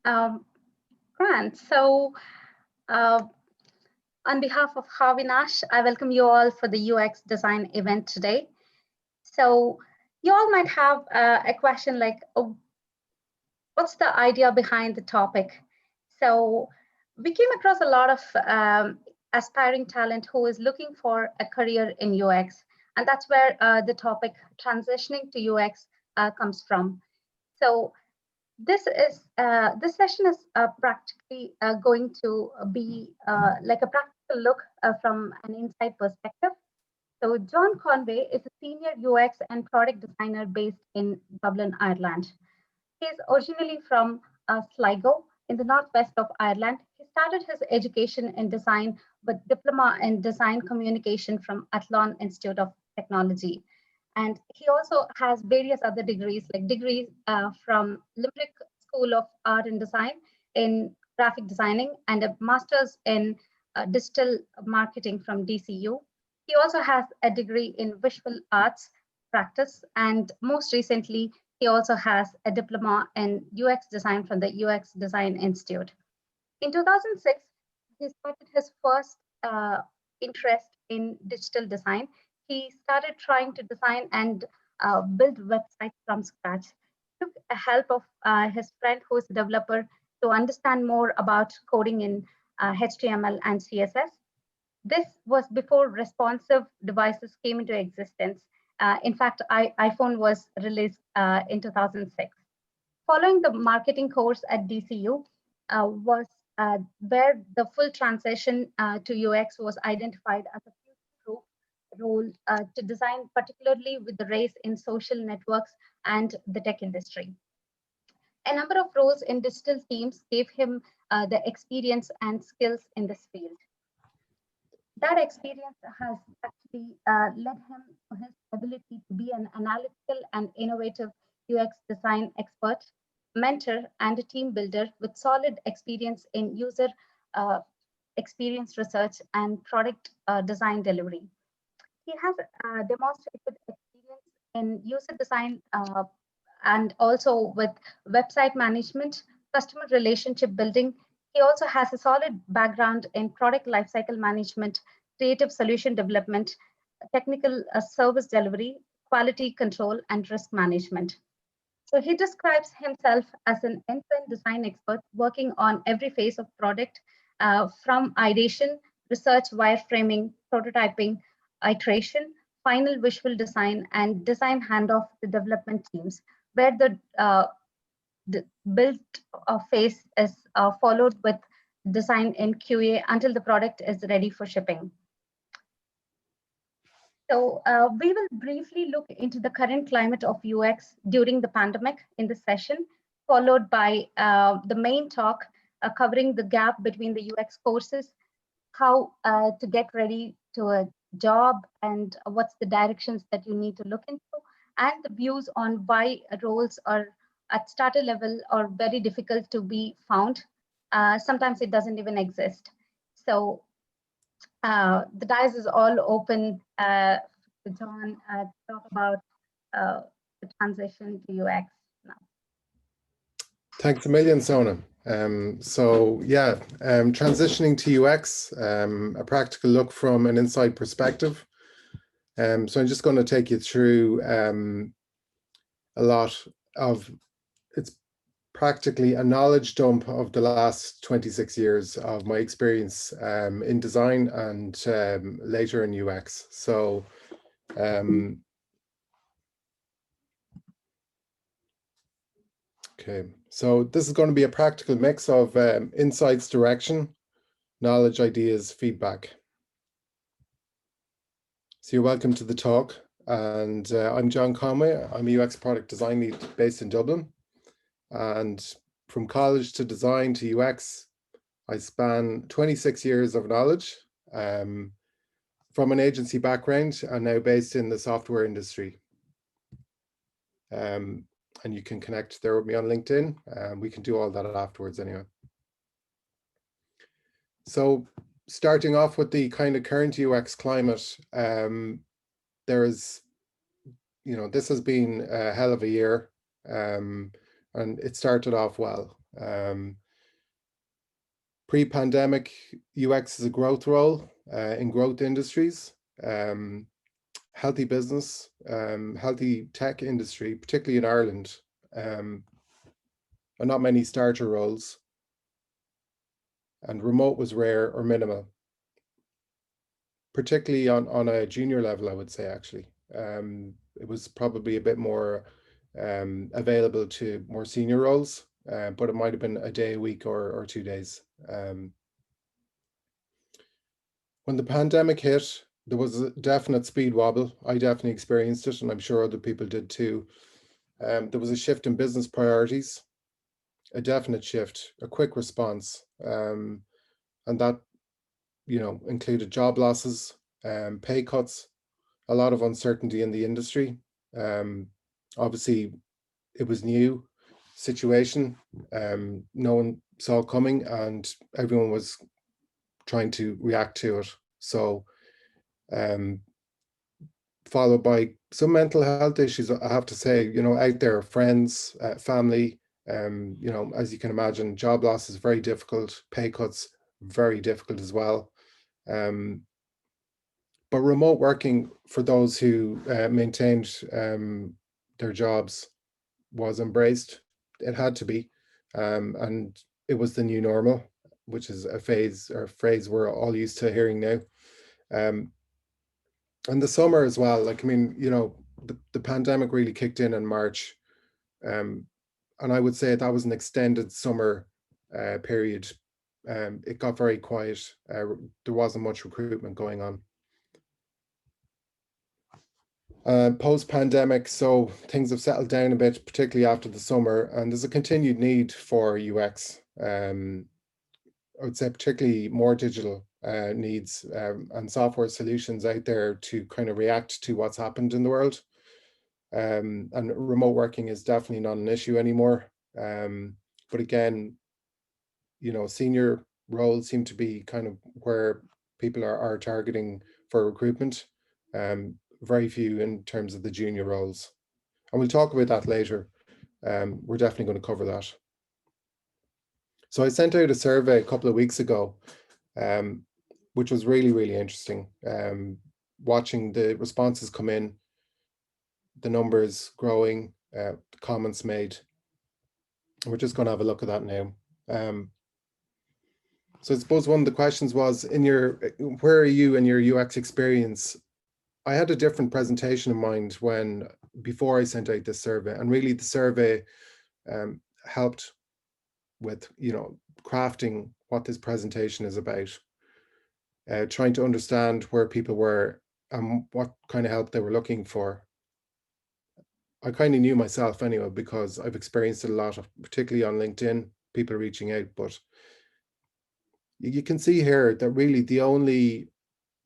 Um, Grant, so uh, on behalf of Havinash, I welcome you all for the UX design event today. So you all might have a question like, oh, what's the idea behind the topic? So we came across a lot of aspiring talent who is looking for a career in UX, and that's where the topic transitioning to UX comes from. So this session is practically going to be like a practical look from an inside perspective. So John Conway is a senior UX and product designer based in Dublin, Ireland. He is originally from Sligo in the northwest of Ireland. He started his education in design with diploma in design communication from Athlone Institute of Technology. And he also has various other degrees, like degrees from Limerick School of Art and Design in graphic designing and a master's in digital marketing from DCU. He also has a degree in visual arts practice, and most recently, he also has a diploma in UX design from the UX Design Institute. In 2006, he started his first interest in digital design. He started trying to design and build websites from scratch. He took a help of his friend who is a developer to understand more about coding in HTML and CSS. This was before responsive devices came into existence. In fact, iPhone was released in 2006. Following the marketing course at DCU was where the full transition to UX was identified as a future-proof role to design, particularly with the rise in social networks and the tech industry. A number of roles in digital teams gave him the experience and skills in this field. That experience has actually led him to his ability to be an analytical and innovative UX design expert, mentor, and a team builder with solid experience in user uh, experience research and product design delivery. He has demonstrated experience in user design and also with website management, customer relationship building. He also has a solid background in product lifecycle management, creative solution development, technical service delivery, quality control, and risk management. So he describes himself as an end-to-end design expert working on every phase of product from ideation, research, wireframing, prototyping, iteration, final visual design, and design handoff to development teams, where the build phase is followed with design in QA until the product is ready for shipping. So we will briefly look into the current climate of UX during the pandemic in this session, followed by the main talk covering the gap between the UX courses, how to get ready to a job, and what's the directions that you need to look into, and the views on why roles are at starter level or very difficult to be found. Sometimes it doesn't even exist. So the dice is all open to John to talk about the transition to UX now. Thanks a million, Sona. Transitioning to UX, a practical look from an inside perspective. So I'm just going to take you through a lot of, it's practically a knowledge dump of the last 26 years of my experience in design and later in UX. So okay, so this is going to be a practical mix of insights, direction, knowledge, ideas, feedback. So you're welcome to the talk. And I'm John Conway. I'm a UX product design lead based in Dublin. And from college to design to UX, I span 26 years of knowledge from an agency background and now based in the software industry. And you can connect there with me on LinkedIn. We can do all that afterwards anyway. So starting off with the kind of current UX climate, there is, this has been a hell of a year, and it started off well. Pre-pandemic, UX is a growth role in growth industries, healthy business, healthy tech industry, particularly in Ireland, and not many starter roles. And remote was rare or minimal, particularly on a junior level, I would say, actually. It was probably a bit more available to more senior roles, but it might have been a day a week or 2 days. When the pandemic hit, there was a definite speed wobble. I definitely experienced it, and I'm sure other people did too. There was a shift in business priorities, a definite shift, a quick response, and that included job losses, pay cuts, a lot of uncertainty in the industry. Obviously, it was new situation. No one saw coming, and everyone was trying to react to it. So, followed by some mental health issues, I have to say, out there, friends, family, as you can imagine, job loss is very difficult, pay cuts, very difficult as well. But remote working for those who maintained their jobs was embraced. It had to be. And it was the new normal, which is a phase or phrase we're all used to hearing now. And the summer as well, the pandemic really kicked in March. And I would say that was an extended summer period. It got very quiet. There wasn't much recruitment going on. Post-pandemic, so things have settled down a bit, particularly after the summer, and there's a continued need for UX. I would say particularly more digital needs and software solutions out there to kind of react to what's happened in the world. And remote working is definitely not an issue anymore. But again, senior roles seem to be kind of where people are targeting for recruitment. Very few in terms of the junior roles. And we'll talk about that later. We're definitely going to cover that. So I sent out a survey a couple of weeks ago, which was really, really interesting. Watching the responses come in, the numbers growing, the comments made. We're just going to have a look at that now. So I suppose one of the questions was, where are you in your UX experience? I had a different presentation in mind before I sent out this survey, and really the survey helped with crafting what this presentation is about, trying to understand where people were and what kind of help they were looking for. I kind of knew myself anyway, because I've experienced it a lot, particularly on LinkedIn, people reaching out. But you can see here that really the only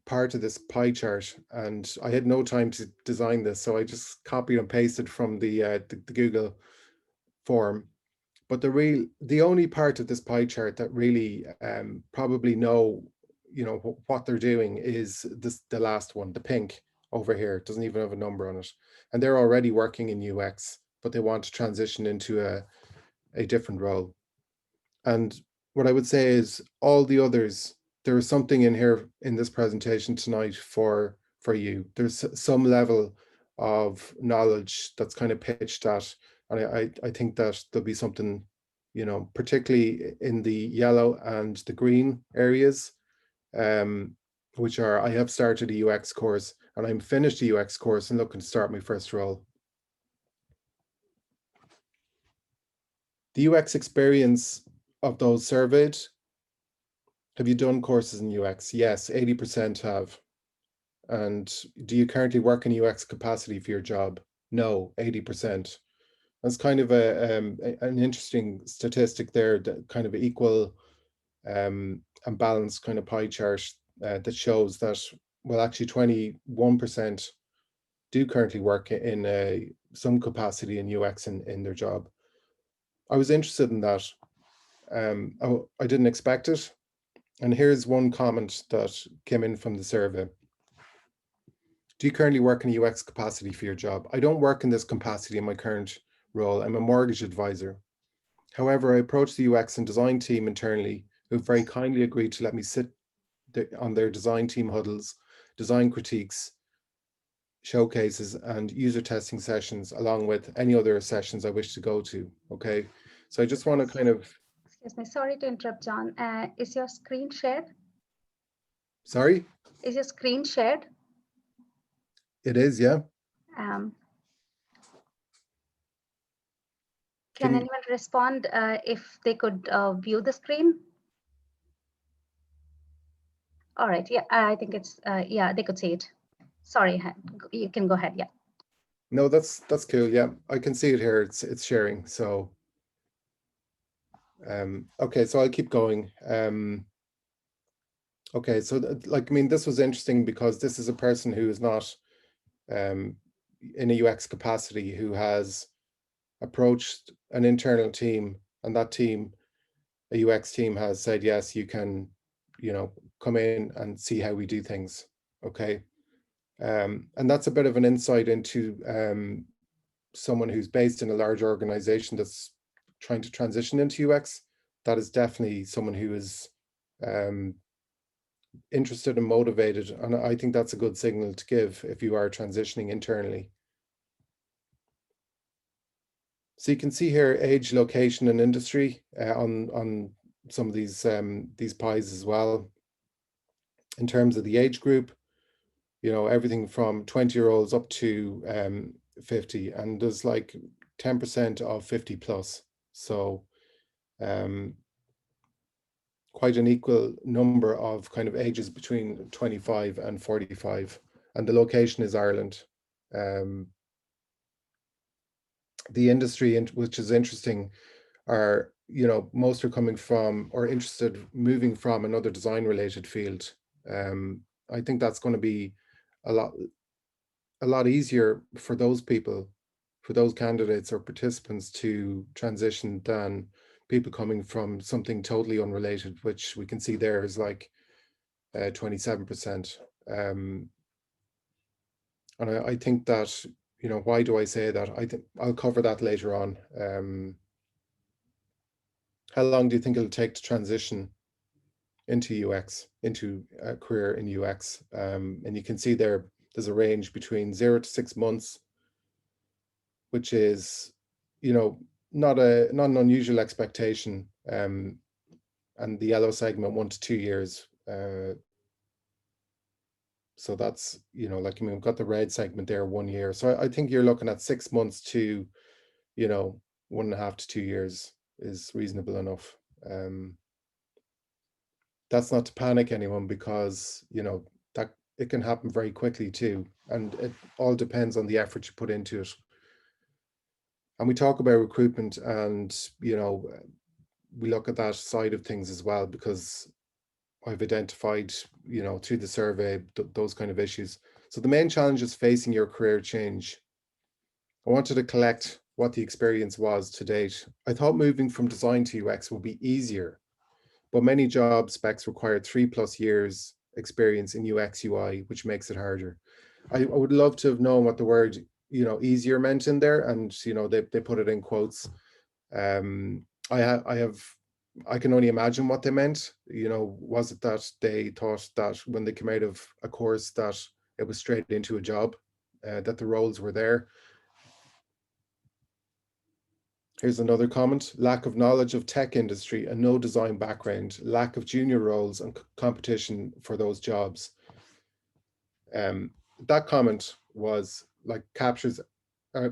part of this pie chart, and I had no time to design this, so I just copied and pasted from the Google form. But the only part of this pie chart that really probably know what they're doing is the last one, the pink over here. It doesn't even have a number on it, and they're already working in UX, but they want to transition into a different role. And what I would say is all the others, there is something in here in this presentation tonight for you. There's some level of knowledge that's kind of pitched at, and I think that there'll be something, particularly in the yellow and the green areas, which are, I have started a UX course and I'm finished a UX course and looking to start my first role. The UX experience of those surveyed, have you done courses in UX? Yes, 80% have. And do you currently work in UX capacity for your job? No, 80%. That's kind of an interesting statistic there, that kind of equal and balanced kind of pie chart that shows that, well, actually 21% do currently work in some capacity in UX in their job. I was interested in that. I didn't expect it. And here's one comment that came in from the survey. Do you currently work in a UX capacity for your job? I don't work in this capacity in my current role. I'm a mortgage advisor. However, I approached the UX and design team internally, who very kindly agreed to let me sit on their design team huddles, design critiques, showcases, and user testing sessions, along with any other sessions I wish to go to. Okay, so I just want to kind of. Excuse me, sorry to interrupt, John. Is your screen shared? Sorry? Is your screen shared? It is, yeah. Um, Can can you? anyone respond if they could view the screen? All right, yeah, I think it's, yeah, they could see it. Sorry, you can go ahead, yeah. No, that's cool. Yeah, I can see it here. It's sharing. So, okay, so I'll keep going. Okay, so like, I mean, this was interesting because this is a person who is not in a UX capacity, who has approached an internal team, and that team, a UX team, has said, yes, you can, come in and see how we do things. Okay. And that's a bit of an insight into someone who's based in a large organization that's trying to transition into UX. That is definitely someone who is um, interested and motivated. And I think that's a good signal to give if you are transitioning internally. So you can see here age, location, and industry on some of these pies as well. In terms of the age group, everything from 20-year-olds up to 50, and there's like 10% of 50 plus. So quite an equal number of kind of ages between 25 and 45, and the location is Ireland. The industry, which is interesting, are, most are coming from or interested moving from another design related field. I think that's going to be a lot easier for those people, for those candidates or participants, to transition than people coming from something totally unrelated, which we can see there is like 27%. And I think that, why do I say that? I think I'll cover that later on. How long do you think it'll take to transition into UX, into a career in UX? And you can see there's a range between 0 to 6 months, which is, not an unusual expectation. And the yellow segment, 1 to 2 years. So that's, like, I mean, we've got the red segment there, 1 year. So I think you're looking at 6 months to, 1.5 to 2 years is reasonable enough. That's not to panic anyone, because, that it can happen very quickly too. And it all depends on the effort you put into it. And we talk about recruitment, and, we look at that side of things as well, because I've identified, through the survey, those kind of issues. So the main challenges facing your career change. I wanted to collect what the experience was to date. I thought moving from design to UX would be easier, but many job specs require 3+ years experience in UX UI, which makes it harder. I would love to have known what the word, easier meant in there, and, they put it in quotes. I can only imagine what they meant. Was it that they thought that when they came out of a course that it was straight into a job, that the roles were there? Here's another comment: lack of knowledge of tech industry and no design background, lack of junior roles and competition for those jobs. That comment was like captures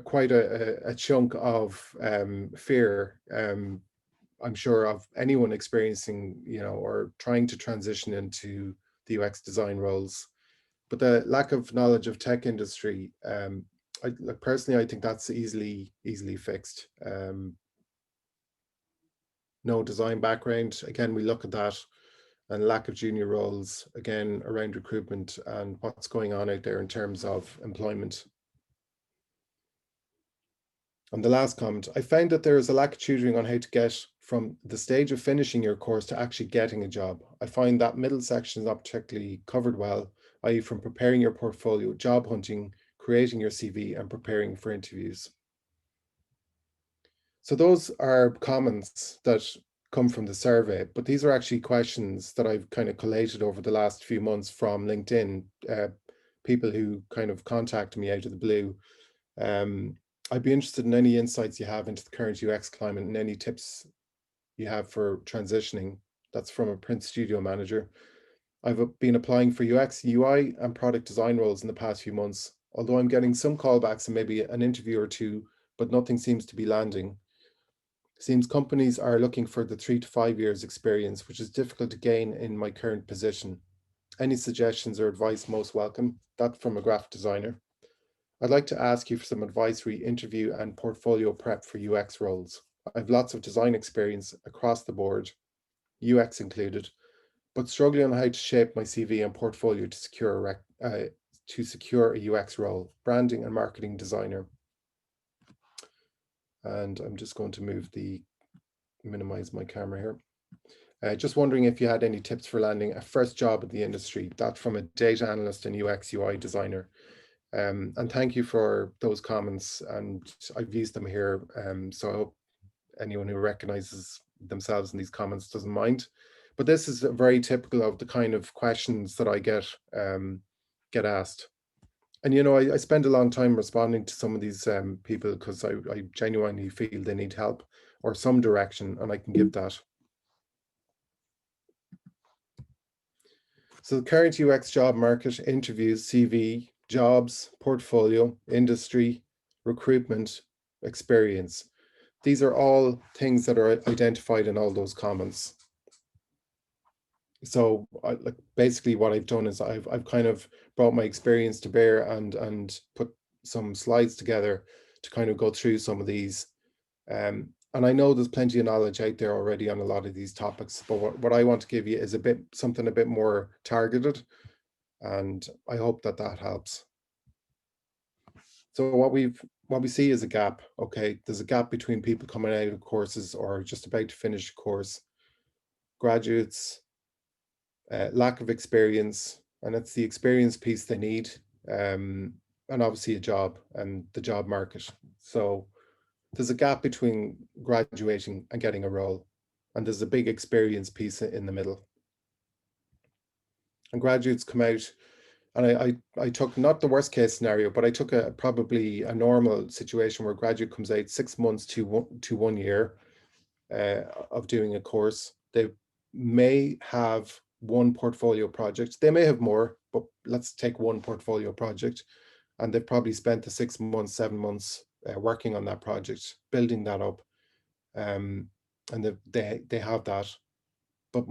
quite a chunk of fear. I'm sure of anyone experiencing, or trying to transition into the UX design roles. But the lack of knowledge of tech industry, like, personally, I think that's easily fixed. No design background, again, we look at that, and lack of junior roles, again, around recruitment and what's going on out there in terms of employment. And the last comment: I found that there is a lack of tutoring on how to get from the stage of finishing your course to actually getting a job. I find that middle section is not particularly covered well, i.e. from preparing your portfolio, job hunting, creating your CV, and preparing for interviews. So those are comments that come from the survey, but these are actually questions that I've kind of collated over the last few months from LinkedIn, people who kind of contact me out of the blue. I'd be interested in any insights you have into the current UX climate and any tips you have for transitioning. That's from a print studio manager. I've been applying for UX, UI, and product design roles in the past few months, although I'm getting some callbacks and maybe an interview or two, but nothing seems to be landing. Seems companies are looking for the 3 to 5 years experience, which is difficult to gain in my current position. Any suggestions or advice most welcome. That's from a graphic designer. I'd like to ask you for some advice re interview and portfolio prep for UX roles. I've lots of design experience across the board, UX included, but struggling on how to shape my CV and portfolio to secure a UX role, branding and marketing designer. And I'm just going to minimize my camera here. Just wondering if you had any tips for landing a first job in the industry. That from a data analyst and UX UI designer. And thank you for those comments, and I've used them here. So I hope anyone who recognizes themselves in these comments doesn't mind. But this is very typical of the kind of questions that I get asked. And, I spend a long time responding to some of these people because I genuinely feel they need help or some direction, and I can give that. So the current UX job market, interviews, CV, jobs, portfolio, industry, recruitment, experience. These are all things that are identified in all those comments. So basically what I've done is I've kind of brought my experience to bear and put some slides together to kind of go through some of these. And I know there's plenty of knowledge out there already on a lot of these topics, but what I want to give you is something a bit more targeted, and I hope that helps. So what we see is a gap. Okay, there's a gap between people coming out of courses or just about to finish a course, graduates, lack of experience, and it's the experience piece they need, and obviously a job and the job market. So there's a gap between graduating and getting a role, and there's a big experience piece in the middle. And graduates come out, and I took not the worst case scenario, but I took probably a normal situation where a graduate comes out 6 months to 1 year of doing a course. They may have one portfolio project. They may have more, but let's take one portfolio project. And they've probably spent the 6 months, 7 months working on that project, building that up. And they have that. But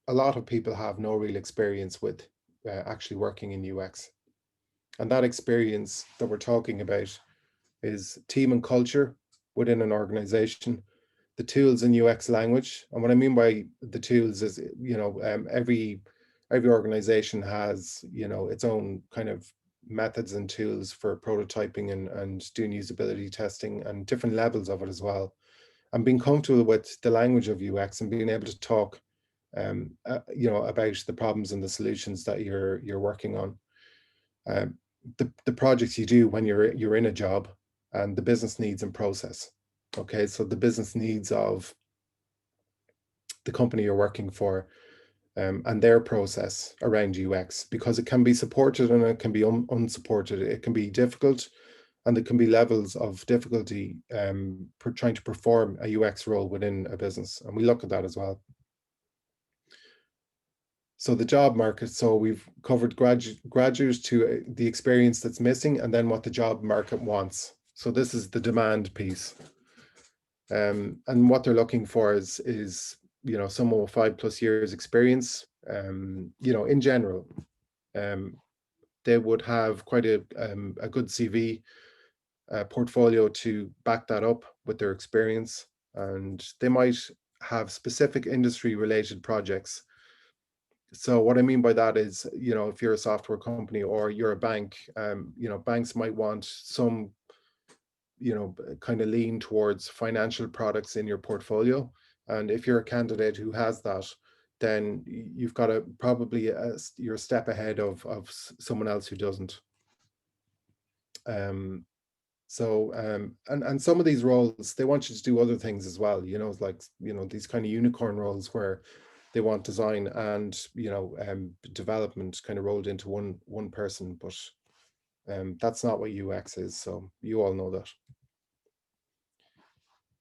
a lot of people have no real experience with actually working in UX. And that experience that we're talking about is team and culture within an organization, the tools in UX language. And what I mean by the tools is, every organization has, its own kind of methods and tools for prototyping and doing usability testing and different levels of it as well. And being comfortable with the language of UX and being able to talk, about the problems and the solutions that you're working on. The projects you do when you're in a job, and the business needs and process. Okay, so the business needs of the company you're working for, and their process around UX, because it can be supported and it can be unsupported. It can be difficult, and there can be levels of difficulty trying to perform a UX role within a business, and we look at that as well. So the job market, so we've covered graduates to the experience that's missing, and then what the job market wants. So this is the demand piece. And what they're looking for is someone with 5+ years experience. In general, they would have quite a good CV portfolio to back that up with their experience, and they might have specific industry related projects. So what I mean by that is, if you're a software company or you're a bank, banks might want some, kind of lean towards financial products in your portfolio. And if you're a candidate who has that, then you've got you're a step ahead of someone else who doesn't. So and some of these roles, they want you to do other things as well, it's like, these kind of unicorn roles where they want design and development kind of rolled into one person, but that's not what UX is, so you all know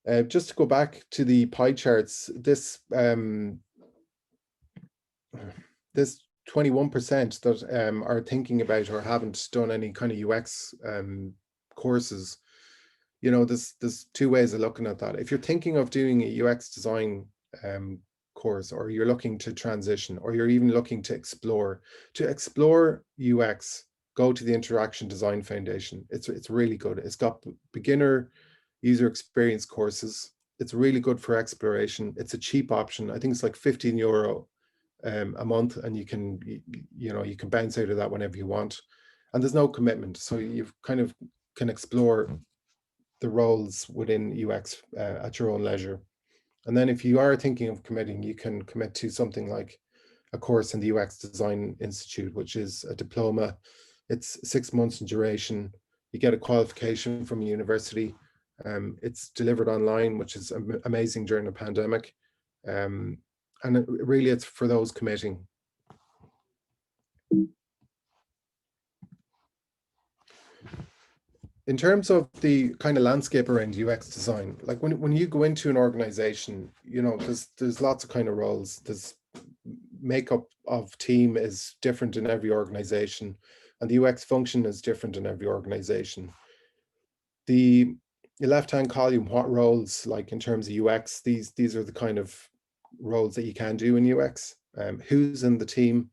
that. Just to go back to the pie charts, this 21% that are thinking about or haven't done any kind of UX courses, there's two ways of looking at that. If you're thinking of doing a UX design course, or you're looking to transition, or you're even looking to explore UX, go to the Interaction Design Foundation. It's really good. It's got beginner user experience courses. It's really good for exploration. It's a cheap option. I think it's like €15 a month, and you can bounce out of that whenever you want, and there's no commitment, so you've kind of can explore the roles within UX at your own leisure. And then if you are thinking of committing, you can commit to something like a course in the UX Design Institute, which is a diploma. It's 6 months in duration. You get a qualification from a university. It's delivered online, which is amazing during the pandemic. And really, it's for those committing. In terms of the kind of landscape around UX design, like when you go into an organization, there's lots of kind of roles. There's makeup of team is different in every organization, and the UX function is different in every organization. The left-hand column, what roles, like in terms of UX, these are the kind of roles that you can do in UX. Who's in the team?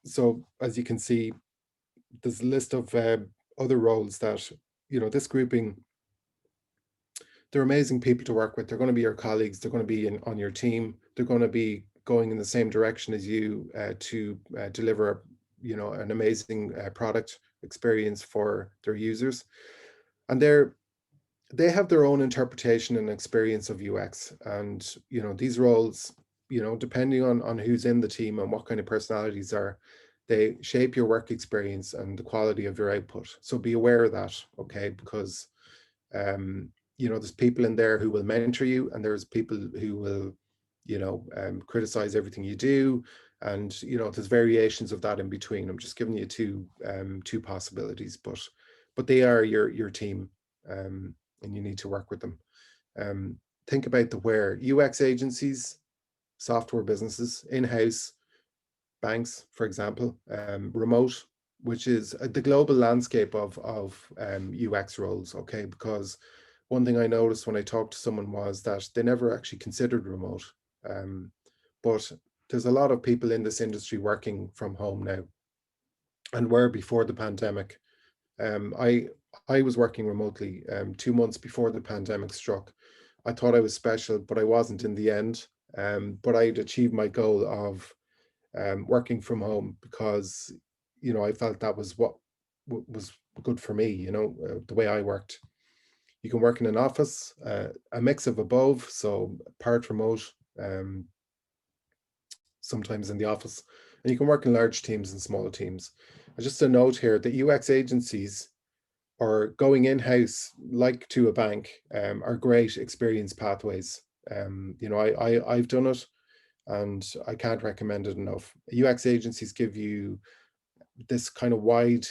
So as you can see, there's a list of other roles that, this grouping, they're amazing people to work with. They're going to be your colleagues. They're going to be on your team. They're going to be going in the same direction as you to deliver, an amazing product experience for their users. And they have their own interpretation and experience of UX. And, these roles, depending on who's in the team and what kind of personalities are, they shape your work experience and the quality of your output. So be aware of that, okay? Because, there's people in there who will mentor you, and there's people who will, criticize everything you do. And, there's variations of that in between. I'm just giving you two possibilities, but they are your team, and you need to work with them. Think about the where. UX agencies, software businesses, in-house, banks, for example, remote, which is the global landscape of UX roles, okay? Because one thing I noticed when I talked to someone was that they never actually considered remote. But there's a lot of people in this industry working from home now, and were before the pandemic. I was working remotely 2 months before the pandemic struck. I thought I was special, but I wasn't in the end. But I'd achieved my goal of working from home because, I felt that was what was good for me, the way I worked. You can work in an office, a mix of above, so part remote, sometimes in the office, and you can work in large teams and smaller teams. And just a note here that UX agencies or going in-house, like to a bank, are great experience pathways. I've done it, and I can't recommend it enough. UX agencies give you this kind of wide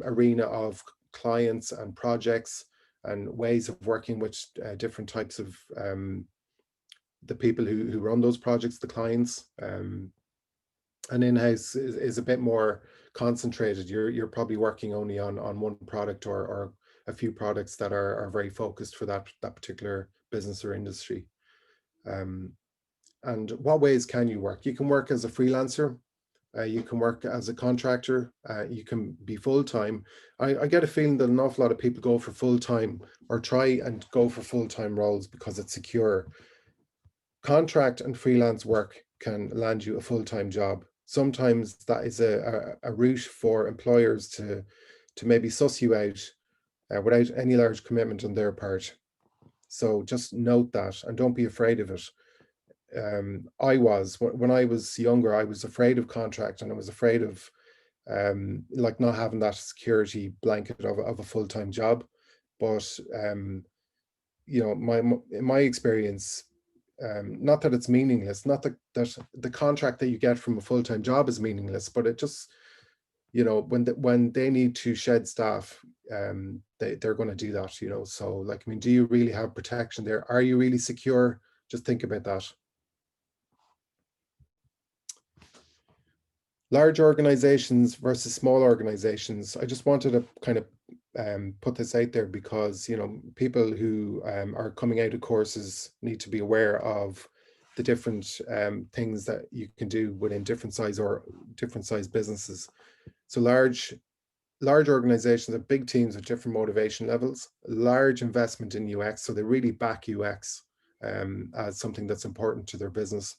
arena of clients and projects and ways of working with different types of the people who run those projects, the clients. And in-house is a bit more concentrated. You're probably working only on one product or a few products that are very focused for that particular business or industry. And what ways can you work? You can work as a freelancer. You can work as a contractor. You can be full-time. I get a feeling that an awful lot of people go for full-time or try and go for full-time roles because it's secure. Contract and freelance work can land you a full-time job. Sometimes that is a route for employers to maybe suss you out without any large commitment on their part. So just note that and don't be afraid of it. When I was younger, I was afraid of contract, and I was afraid of like not having that security blanket of a full-time job. But you know, in my experience, not that it's meaningless, not that the contract that you get from a full-time job is meaningless, but it just, you know, when they need to shed staff, they're going to do that, you know. So like, I mean, do you really have protection there? Are you really secure? Just think about that. Large organizations versus small organizations. I just wanted to kind of put this out there because, you know, people who are coming out of courses need to be aware of the different things that you can do within different size businesses. So large organizations have big teams with different motivation levels, large investment in UX, so they really back UX as something that's important to their business.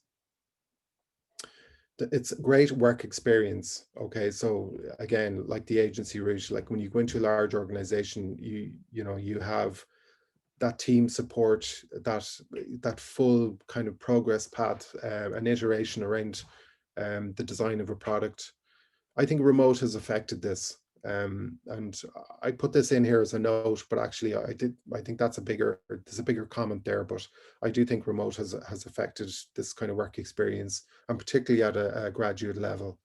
It's a great work experience. Okay, so again, like the agency route, like when you go into a large organization, you know, you have that team support, that full kind of progress path, an iteration around the design of a product. I think remote has affected this. And I put this in here as a note, but actually I think there's a bigger comment there, but I do think remote has affected this kind of work experience, and particularly at a graduate level.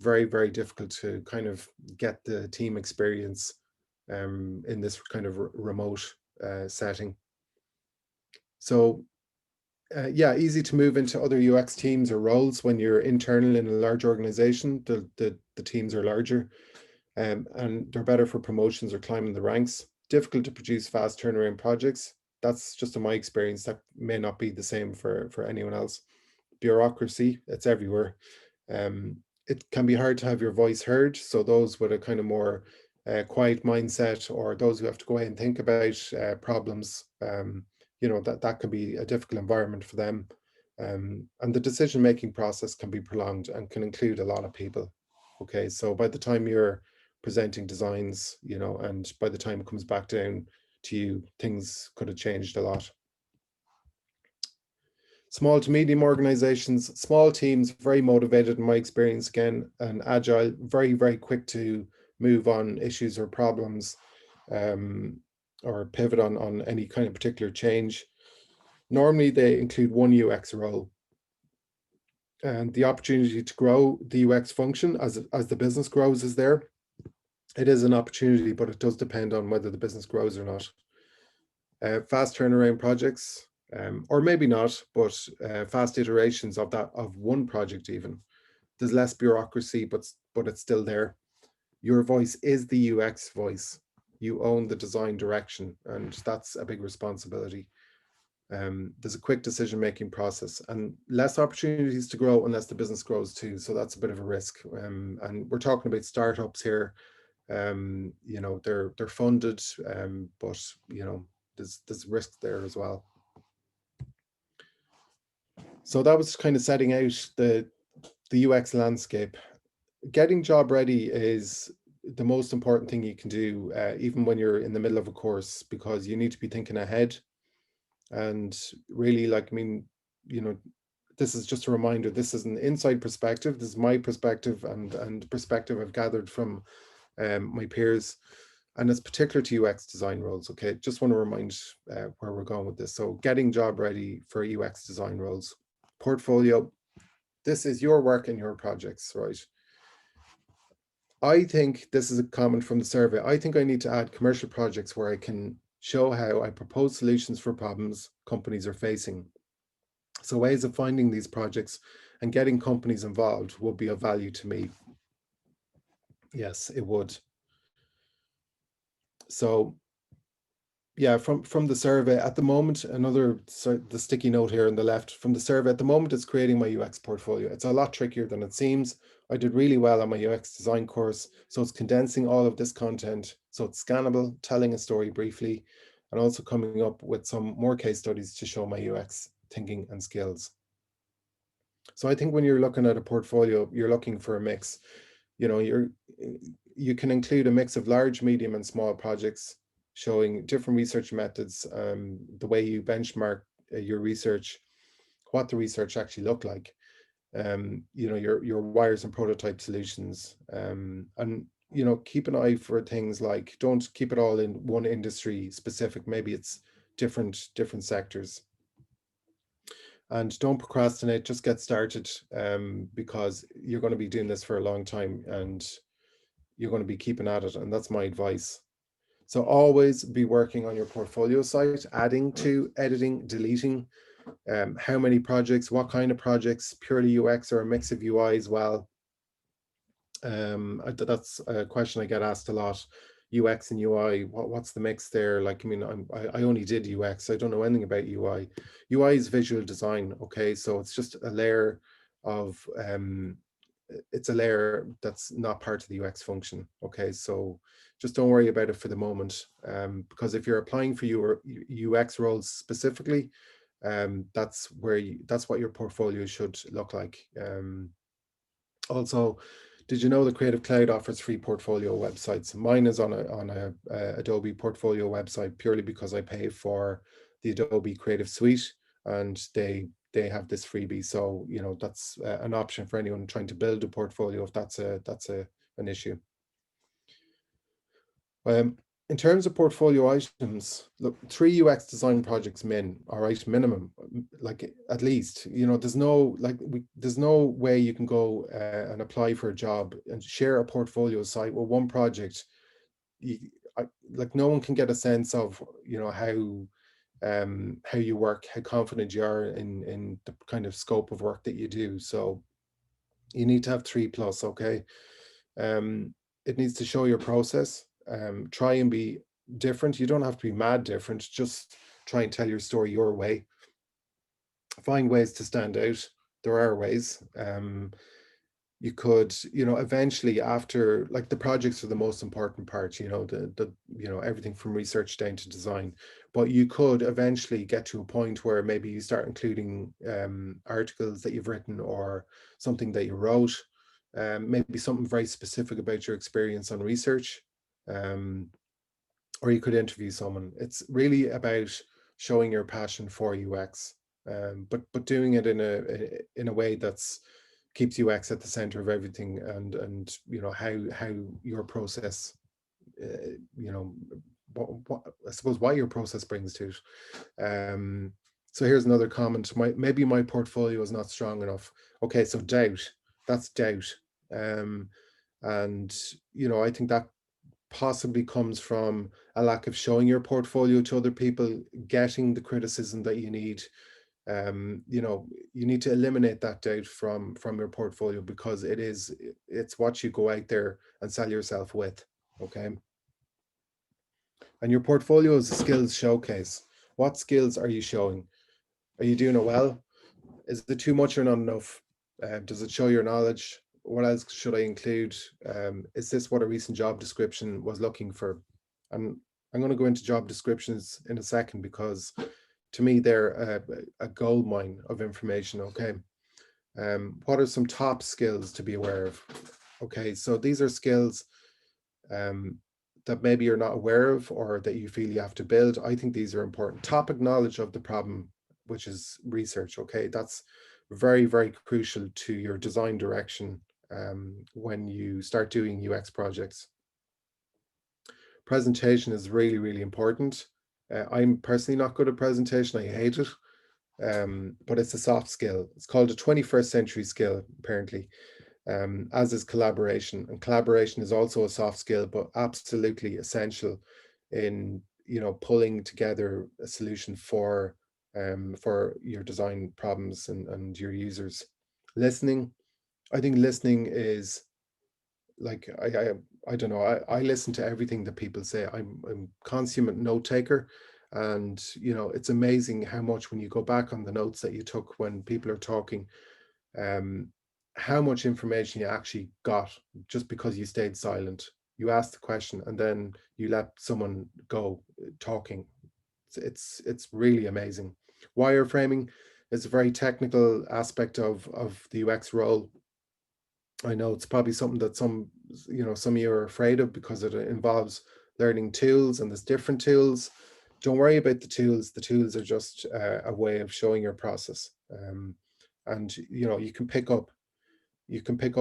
Very, very difficult to kind of get the team experience in this kind of remote setting. So yeah, easy to move into other UX teams or roles when you're internal in a large organization. The teams are larger, and they're better for promotions or climbing the ranks. Difficult to produce fast turnaround projects. That's just in my experience. That may not be the same for anyone else. Bureaucracy, it's everywhere. It can be hard to have your voice heard. So those with a kind of more quiet mindset, or those who have to go out and think about problems, you know, that can be a difficult environment for them. And the decision-making process can be prolonged and can include a lot of people. Okay, so by the time you're presenting designs, you know, and by the time it comes back down to you, things could have changed a lot. Small to medium organizations, small teams, very motivated in my experience, again, and agile, very, very quick to move on issues or problems, or pivot on any kind of particular change. Normally they include one UX role, and the opportunity to grow the UX function as the business grows is there. It is an opportunity, but it does depend on whether the business grows or not. Fast turnaround projects, or maybe not, but fast iterations of one project even. There's less bureaucracy, but it's still there. Your voice is the UX voice. You own the design direction, and that's a big responsibility. There's a quick decision-making process and less opportunities to grow unless the business grows too. So that's a bit of a risk. And we're talking about startups here. You know, they're funded, but you know, there's risk there as well. So that was kind of setting out the UX landscape. Getting job ready is the most important thing you can do, even when you're in the middle of a course, because you need to be thinking ahead. And really, like, I mean, you know, this is just a reminder, this is an inside perspective. This is my perspective and perspective I've gathered from my peers. And it's particular to UX design roles. Okay, just want to remind where we're going with this. So getting job ready for UX design roles. Portfolio, this is your work and your projects, right? I think this is a comment from the survey. I think I need to add commercial projects where I can show how I propose solutions for problems companies are facing. So ways of finding these projects and getting companies involved will be of value to me. Yes, it would. So yeah, from the survey at the moment, the sticky note here on the left from the survey, at the moment it's creating my UX portfolio. It's a lot trickier than it seems. I did really well on my UX design course. So it's condensing all of this content. So it's scannable, telling a story briefly, and also coming up with some more case studies to show my UX thinking and skills. So I think when you're looking at a portfolio, you're looking for a mix. You know, you can include a mix of large, medium, and small projects, showing different research methods, the way you benchmark your research, what the research actually looked like. your wires and prototype solutions, and keep an eye for things like, don't keep it all in one industry specific, maybe it's different sectors. And don't procrastinate, just get started, because you're going to be doing this for a long time and you're going to be keeping at it, and that's my advice. So always be working on your portfolio site, adding to, editing, deleting. How many projects, what kind of projects, purely UX or a mix of UI as well. That's a question I get asked a lot. UX and UI, what's the mix there? Like, I mean, I only did UX, I don't know anything about UI. UI is visual design, okay? So it's just a layer of, it's a layer that's not part of the UX function, okay? So just don't worry about it for the moment, because if you're applying for your UX roles specifically, that's what your portfolio should look like. Also, did you know that Creative Cloud offers free portfolio websites? Mine is on a Adobe portfolio website purely because I pay for the Adobe Creative Suite, and they have this freebie. So that's an option for anyone trying to build a portfolio if that's an issue. In terms of portfolio items, look, 3 UX design projects minimum, like, at least, there's no way you can go and apply for a job and share a portfolio site with one project. Like, no one can get a sense of, how you work, how confident you are in the kind of scope of work that you do. So you need to have 3+, okay? It needs to show your process. Try and be different. You don't have to be mad different. Just try and tell your story your way. Find ways to stand out. There are ways. You could, eventually, after, like, the projects are the most important part, everything from research down to design. But you could eventually get to a point where maybe you start including articles that you've written or something that you wrote, maybe something very specific about your experience on research, or you could interview someone. It's really about showing your passion for UX, but doing it in a way that's keeps UX at the center of everything, and how your process, what I suppose why your process brings to it. So here's another comment. Maybe my portfolio is not strong enough. Okay, so doubt. That's doubt. And I think that possibly comes from a lack of showing your portfolio to other people, getting the criticism that you need. You need to eliminate that doubt from your portfolio, because it's what you go out there and sell yourself with, okay? And your portfolio is a skills showcase. What skills are you showing? Are you doing it well? Is it too much or not enough? Does it show your knowledge? What else should I include? Is this what a recent job description was looking for? And I'm going to go into job descriptions in a second, because to me, they're a gold mine of information, okay? What are some top skills to be aware of? Okay, so these are skills that maybe you're not aware of, or that you feel you have to build. I think these are important. Topic knowledge of the problem, which is research, okay? That's very, very crucial to your design direction when you start doing UX projects. Presentation is really, really important. I'm personally not good at presentation. I hate it. But it's a soft skill. It's called a 21st century skill, apparently, as is collaboration. And collaboration is also a soft skill, but absolutely essential in pulling together a solution for your design problems and your users. Listening, I think listening is, like, I don't know, I listen to everything that people say. I'm consummate note taker, and it's amazing how much, when you go back on the notes that you took when people are talking, how much information you actually got just because you stayed silent. You asked the question and then you let someone go talking. It's really amazing. Wireframing is a very technical aspect of the UX role. I know it's probably something that some of you are afraid of, because it involves learning tools, and there's different tools. Don't worry about the tools. The tools are just a way of showing your process. And you can pick up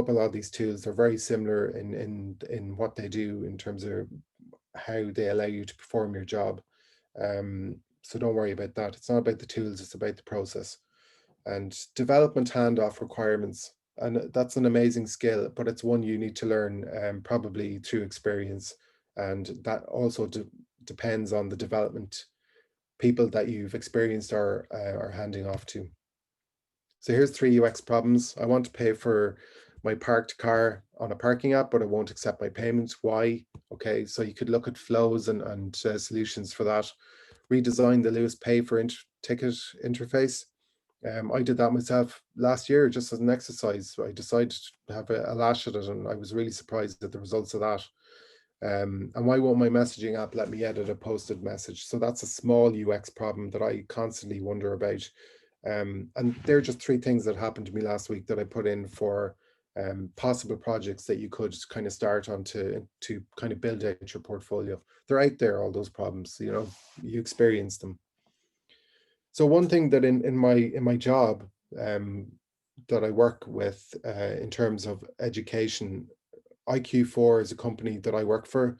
a lot of these tools. They're very similar in what they do in terms of how they allow you to perform your job. So don't worry about that. It's not about the tools, it's about the process. And development handoff requirements. And that's an amazing skill, but it's one you need to learn, probably through experience. And that also depends on the development people that you've experienced or are handing off to. So here's 3 UX problems. I want to pay for my parked car on a parking app, but it won't accept my payments. Why? Okay, so you could look at flows and solutions for that. Redesign the Lewis Pay for ticket interface. I did that myself last year just as an exercise. I decided to have a lash at it, and I was really surprised at the results of that. And why won't my messaging app let me edit a posted message? So that's a small UX problem that I constantly wonder about. And they're just 3 things that happened to me last week that I put in for possible projects that you could kind of start on to kind of build out your portfolio. They're out there, all those problems, you experience them. So one thing that in my job that I work with in terms of education, IQ4 is a company that I work for,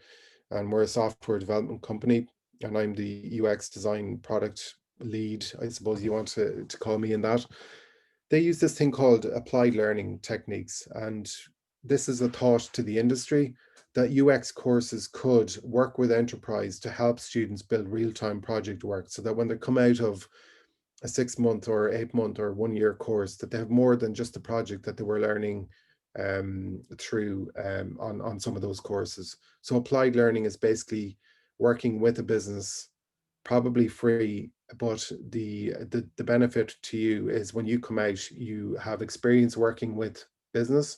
and we're a software development company, and I'm the UX design product lead, I suppose you want to call me in that. They use this thing called applied learning techniques, and this is a thought to the industry that UX courses could work with enterprise to help students build real-time project work, so that when they come out of a 6-month or 8-month or 1-year course, that they have more than just the project that they were learning through on some of those courses. So applied learning is basically working with a business, probably free, but the benefit to you is when you come out, you have experience working with business,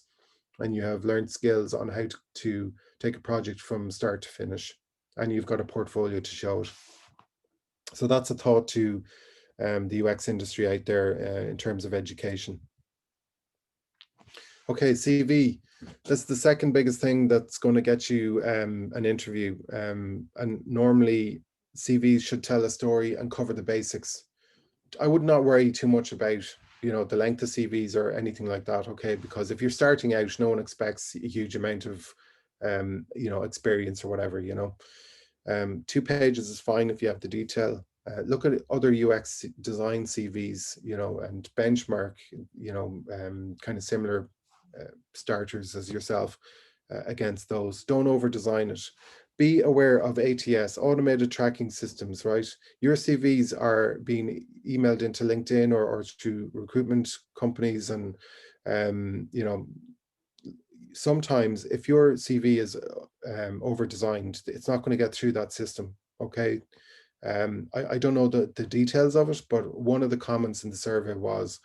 and you have learned skills on how to take a project from start to finish, and you've got a portfolio to show it. So that's a thought to the UX industry out there in terms of education. Okay, CV. That's the second biggest thing that's going to get you an interview. And normally CVs should tell a story and cover the basics. I would not worry too much about, the length of CVs or anything like that, okay? Because if you're starting out, no one expects a huge amount of, experience or whatever, 2 pages is fine if you have the detail. Look at other UX design CVs, and benchmark, kind of similar starters as yourself against those. Don't over design it. Be aware of ATS, automated tracking systems, right? Your CVs are being emailed into LinkedIn or to recruitment companies, and sometimes if your CV is over designed, it's not going to get through that system. Okay. I don't know the details of it, but one of the comments in the survey was,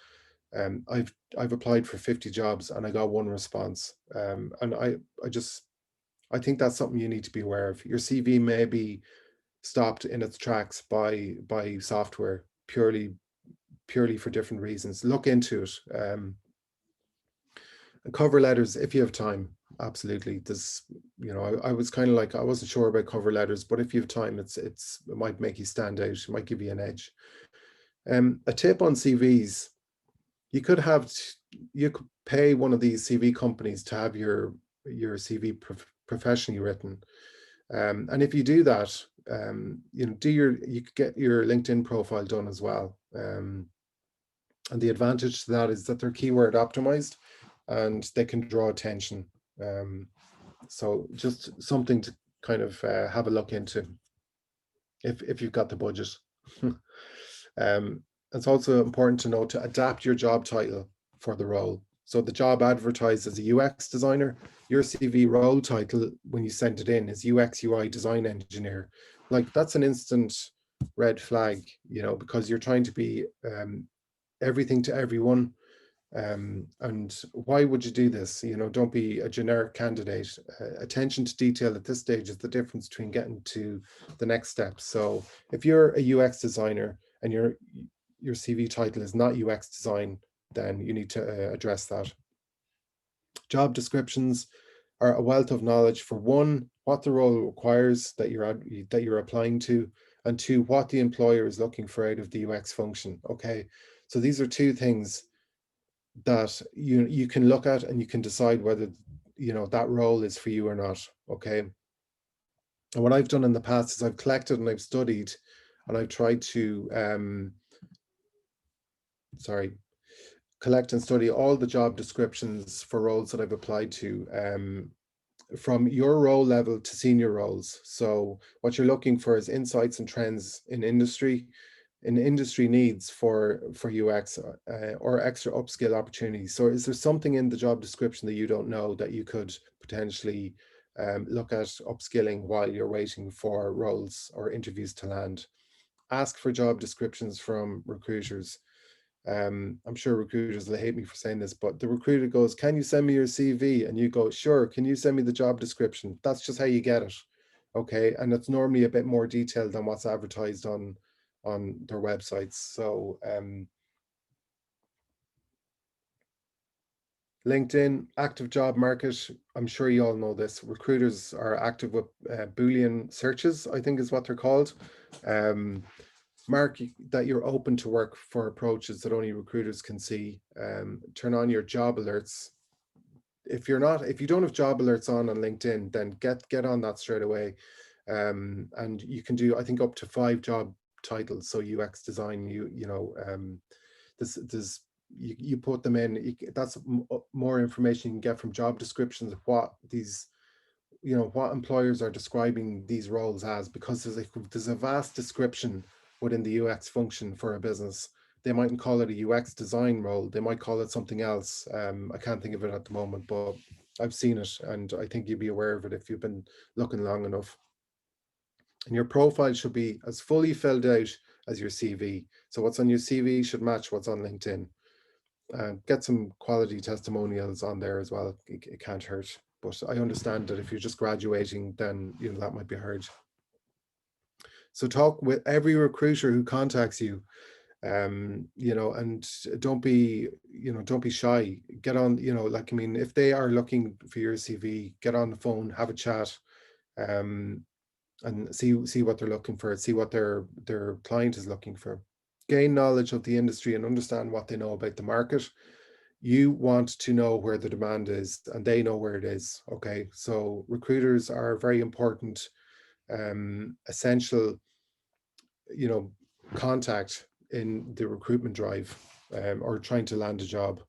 I've applied for 50 jobs and I got 1 response. And I think that's something you need to be aware of. Your CV may be stopped in its tracks by software purely for different reasons. Look into it. Cover letters, if you have time, absolutely. There's, I was kind of like, I wasn't sure about cover letters, but if you have time, it might make you stand out. It might give you an edge. A tip on CVs: you could pay one of these CV companies to have your CV professionally written. And if you do that, you could get your LinkedIn profile done as well. And the advantage to that is that they're keyword optimized and they can draw attention. So just something to kind of have a look into if you've got the budget. It's also important to know to adapt your job title for the role. So the job advertised as a UX designer, your CV role title when you send it in is UX UI design engineer. Like, that's an instant red flag, because you're trying to be everything to everyone. And why would you do this? Don't be a generic candidate. Attention to detail at this stage is the difference between getting to the next step. So if you're a UX designer and your CV title is not UX design, then you need to address that. Job descriptions are a wealth of knowledge for, 1, what the role requires that you're applying to, and 2, what the employer is looking for out of the UX function. Okay, so these are 2 things that you can look at, and you can decide whether that role is for you or not. Okay. And what I've done in the past is I've collected and I've studied, and I've tried to collect and study all the job descriptions for roles that I've applied to, from your role level to senior roles. So what you're looking for is insights and trends in industry needs for UX, or extra upskill opportunities. So is there something in the job description that you don't know that you could potentially look at upskilling while you're waiting for roles or interviews to land? Ask for job descriptions from recruiters. I'm sure recruiters will hate me for saying this, but the recruiter goes, "Can you send me your CV?" And you go, "Sure. Can you send me the job description?" That's just how you get it. Okay. And it's normally a bit more detailed than what's advertised on their websites. So LinkedIn, active job market. I'm sure you all know this. Recruiters are active with Boolean searches, I think is what they're called. Mark that you're open to work for approaches that only recruiters can see. Turn on your job alerts. If you don't have job alerts on LinkedIn, then get on that straight away. And you can do, I think, up to 5 job titles. So UX design, there's you put them in. That's more information you can get from job descriptions of what these, what employers are describing these roles as, because there's a vast description within the UX function for a business. They mightn't call it a UX design role. They might call it something else. I can't think of it at the moment, but I've seen it, and I think you'd be aware of it if you've been looking long enough. And your profile should be as fully filled out as your CV. So what's on your CV should match what's on LinkedIn. Get some quality testimonials on there as well. It can't hurt. But I understand that if you're just graduating, then that might be hard. So talk with every recruiter who contacts you, and don't be shy. Get on, if they are looking for your CV, get on the phone, have a chat, and see what they're looking for, see what their client is looking for. Gain knowledge of the industry and understand what they know about the market. You want to know where the demand is, and they know where it is. Okay, so recruiters are very important, essential, contact in the recruitment drive, or trying to land a job.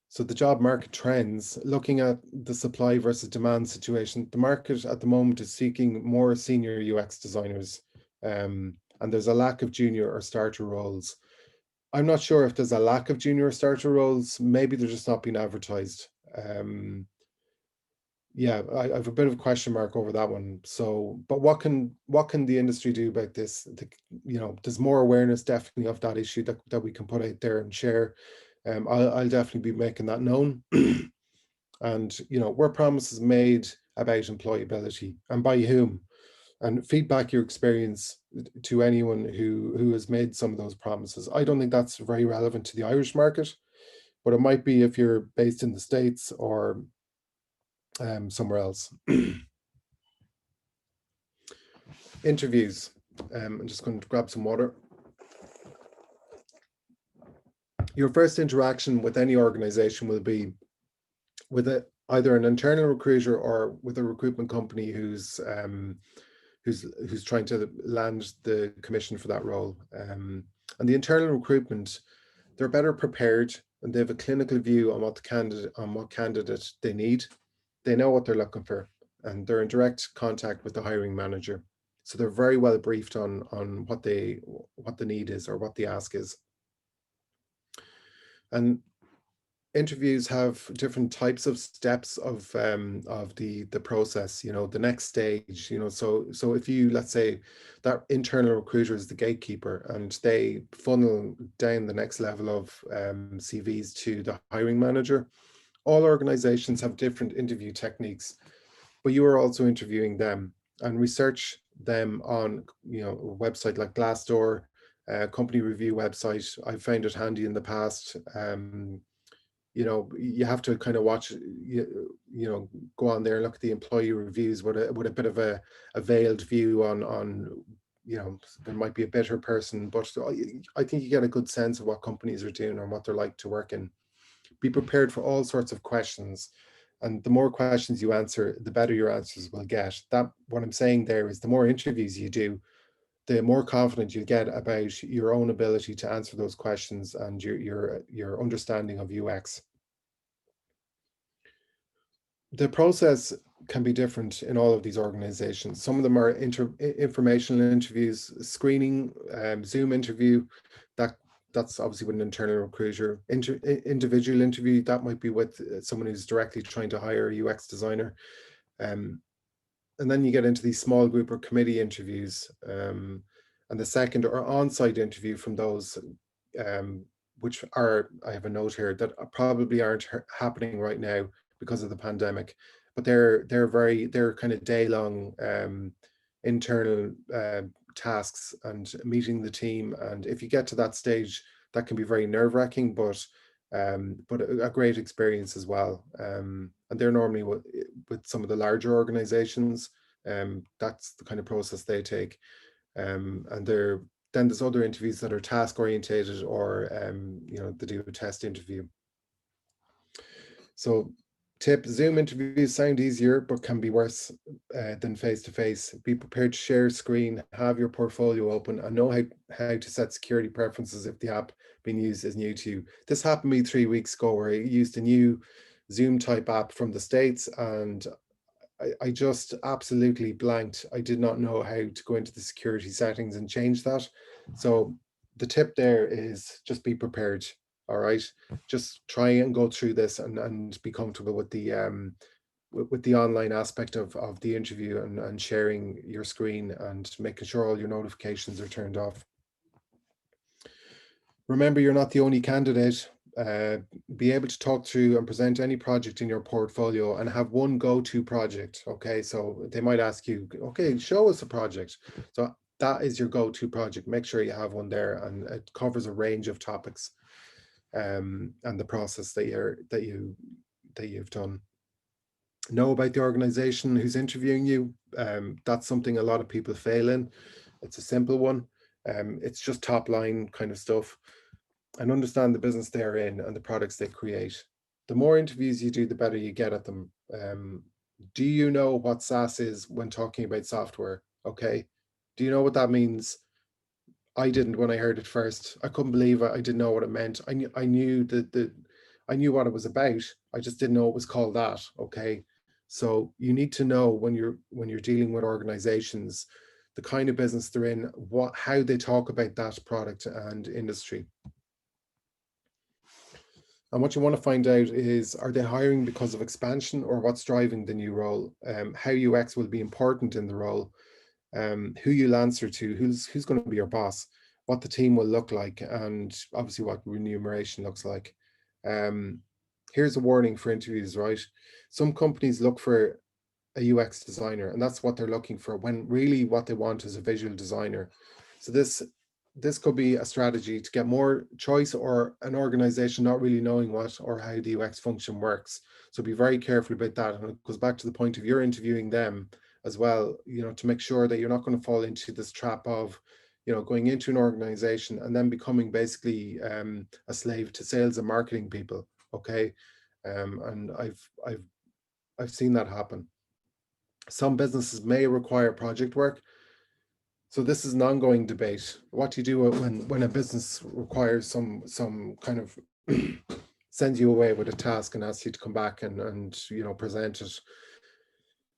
So the job market trends, looking at the supply versus demand situation, the market at the moment is seeking more senior UX designers, and there's a lack of junior or starter roles. I'm not sure if there's a lack of junior or starter roles. Maybe they're just not being advertised. Yeah, I have a bit of a question mark over that one. So, but what can the industry do about this? There's more awareness definitely of that issue that we can put out there and share. I'll definitely be making that known. And were promises made about employability, and by whom? And feedback your experience to anyone who has made some of those promises. I don't think that's very relevant to the Irish market, but it might be if you're based in the States or somewhere else. Interviews. I'm just going to grab some water. Your first interaction with any organization will be with either an internal recruiter or with a recruitment company who's trying to land the commission for that role. And the internal recruitment, they're better prepared, and they have a clinical view on what candidate they need. They know what they're looking for, and they're in direct contact with the hiring manager. So they're very well briefed on what the need is or what the ask is. And interviews have different types of steps of the process. The next stage. So if you, let's say that internal recruiter is the gatekeeper, and they funnel down the next level of CVs to the hiring manager. All organizations have different interview techniques, but you are also interviewing them and research them on a website like Glassdoor, company review website. I found it handy in the past. You have to kind of watch, go on there and look at the employee reviews with a bit of a veiled view on there might be a better person, but I think you get a good sense of what companies are doing and what they're like to work in. Be prepared for all sorts of questions. And the more questions you answer, the better your answers will get. What I'm saying there is the more interviews you do, the more confident you get about your own ability to answer those questions and your understanding of UX. The process can be different in all of these organizations. Some of them are informational interviews, screening, Zoom interview. That's obviously with an internal recruiter. Individual interview, that might be with someone who's directly trying to hire a UX designer. And then you get into these small group or committee interviews. And the second or on-site interview from those, which are, I have a note here, that probably aren't happening right now because of the pandemic, but they're kind of day-long internal tasks and meeting the team. And if you get to that stage, that can be very nerve-wracking, but a great experience as well. And they're normally with some of the larger organizations. That's the kind of process they take. And then there's other interviews that are task orientated, or they do a test interview. So tip: Zoom interviews sound easier but can be worse than face-to-face. Be prepared to share screen, have your portfolio open, and know how to set security preferences if the app being used is new to you. This happened to me 3 weeks ago, where I used a new Zoom type app from the States, and I just absolutely blanked. I did not know how to go into the security settings and change that. So the tip there is just be prepared. All right, just try and go through this and be comfortable with the online aspect of the interview, and sharing your screen and making sure all your notifications are turned off. Remember, you're not the only candidate. Be able to talk through and present any project in your portfolio and have one go-to project. Okay, so they might ask you, okay, show us a project. So that is your go-to project. Make sure you have one there, and it covers a range of topics, and the process that you've done. Know about the organization who's interviewing you. That's something a lot of people fail in. It's a simple one. It's just top line kind of stuff. And understand the business they're in and the products they create. The more interviews you do, the better you get at them. Do you know what SaaS is when talking about software? Okay. Do you know what that means? I didn't when I heard it first. I couldn't believe it. I didn't know what it meant. I knew I knew what it was about. I just didn't know it was called that. Okay. So you need to know when you're dealing with organizations, the kind of business they're in, how they talk about that product and industry. And what you want to find out is, are they hiring because of expansion, or what's driving the new role? How UX will be important in the role, who you'll answer to, who's going to be your boss, what the team will look like, and obviously what remuneration looks like. Here's a warning for interviews, right? Some companies look for a UX designer, and that's what they're looking for, when really what they want is a visual designer. So this could be a strategy to get more choice, or an organization not really knowing what or how the UX function works. So be very careful about that. And it goes back to the point of you're interviewing them as well, to make sure that you're not going to fall into this trap of, going into an organization and then becoming basically a slave to sales and marketing people. Okay. And I've seen that happen. Some businesses may require project work. So this is an ongoing debate. What do you do when a business requires some kind of sends you away with a task and asks you to come back and present it?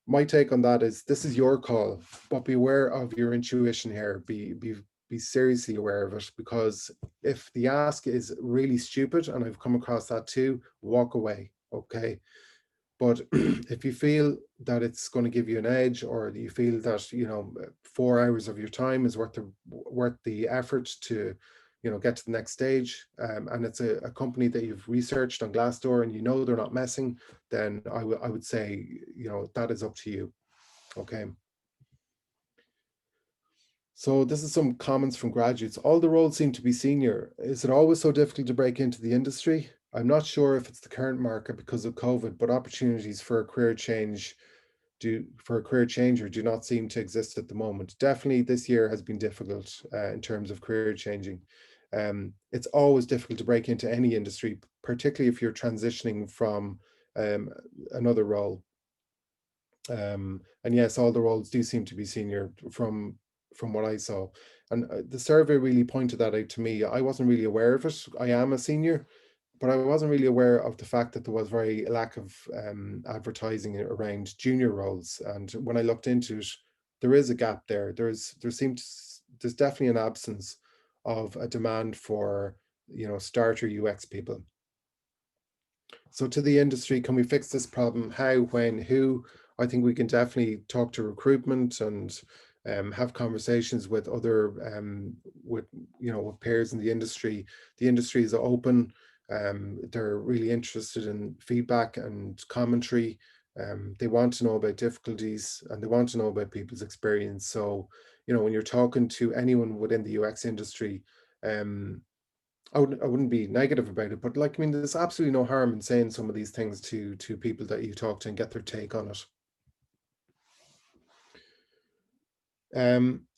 My take on that is, this is your call, but be aware of your intuition here. Be seriously aware of it, because if the ask is really stupid, and I've come across that too, walk away. Okay. But if you feel that it's going to give you an edge, or you feel that 4 hours of your time is worth the effort to get to the next stage, and it's a company that you've researched on Glassdoor and they're not messing, then I would say that is up to you. Okay. So this is some comments from graduates. All the roles seem to be senior. Is it always so difficult to break into the industry? I'm not sure if it's the current market because of COVID, but opportunities for a career change for a career changer do not seem to exist at the moment. Definitely this year has been difficult in terms of career changing. It's always difficult to break into any industry, particularly if you're transitioning from um, another role. And yes, all the roles do seem to be senior from what I saw. And the survey really pointed that out to me. I wasn't really aware of it. I am a senior, but I wasn't really aware of the fact that there was very lack of advertising around junior roles. And when I looked into it, there is a gap there. There's definitely an absence of a demand for starter UX people. So to the industry, can we fix this problem? How, when, who? I think we can definitely talk to recruitment and have conversations with other with with peers in the industry. The industry is open. They're really interested in feedback and commentary. They want to know about difficulties and they want to know about people's experience. So, when you're talking to anyone within the UX industry, um, I wouldn't be negative about it, but like, I mean, there's absolutely no harm in saying some of these things to people that you talk to and get their take on it.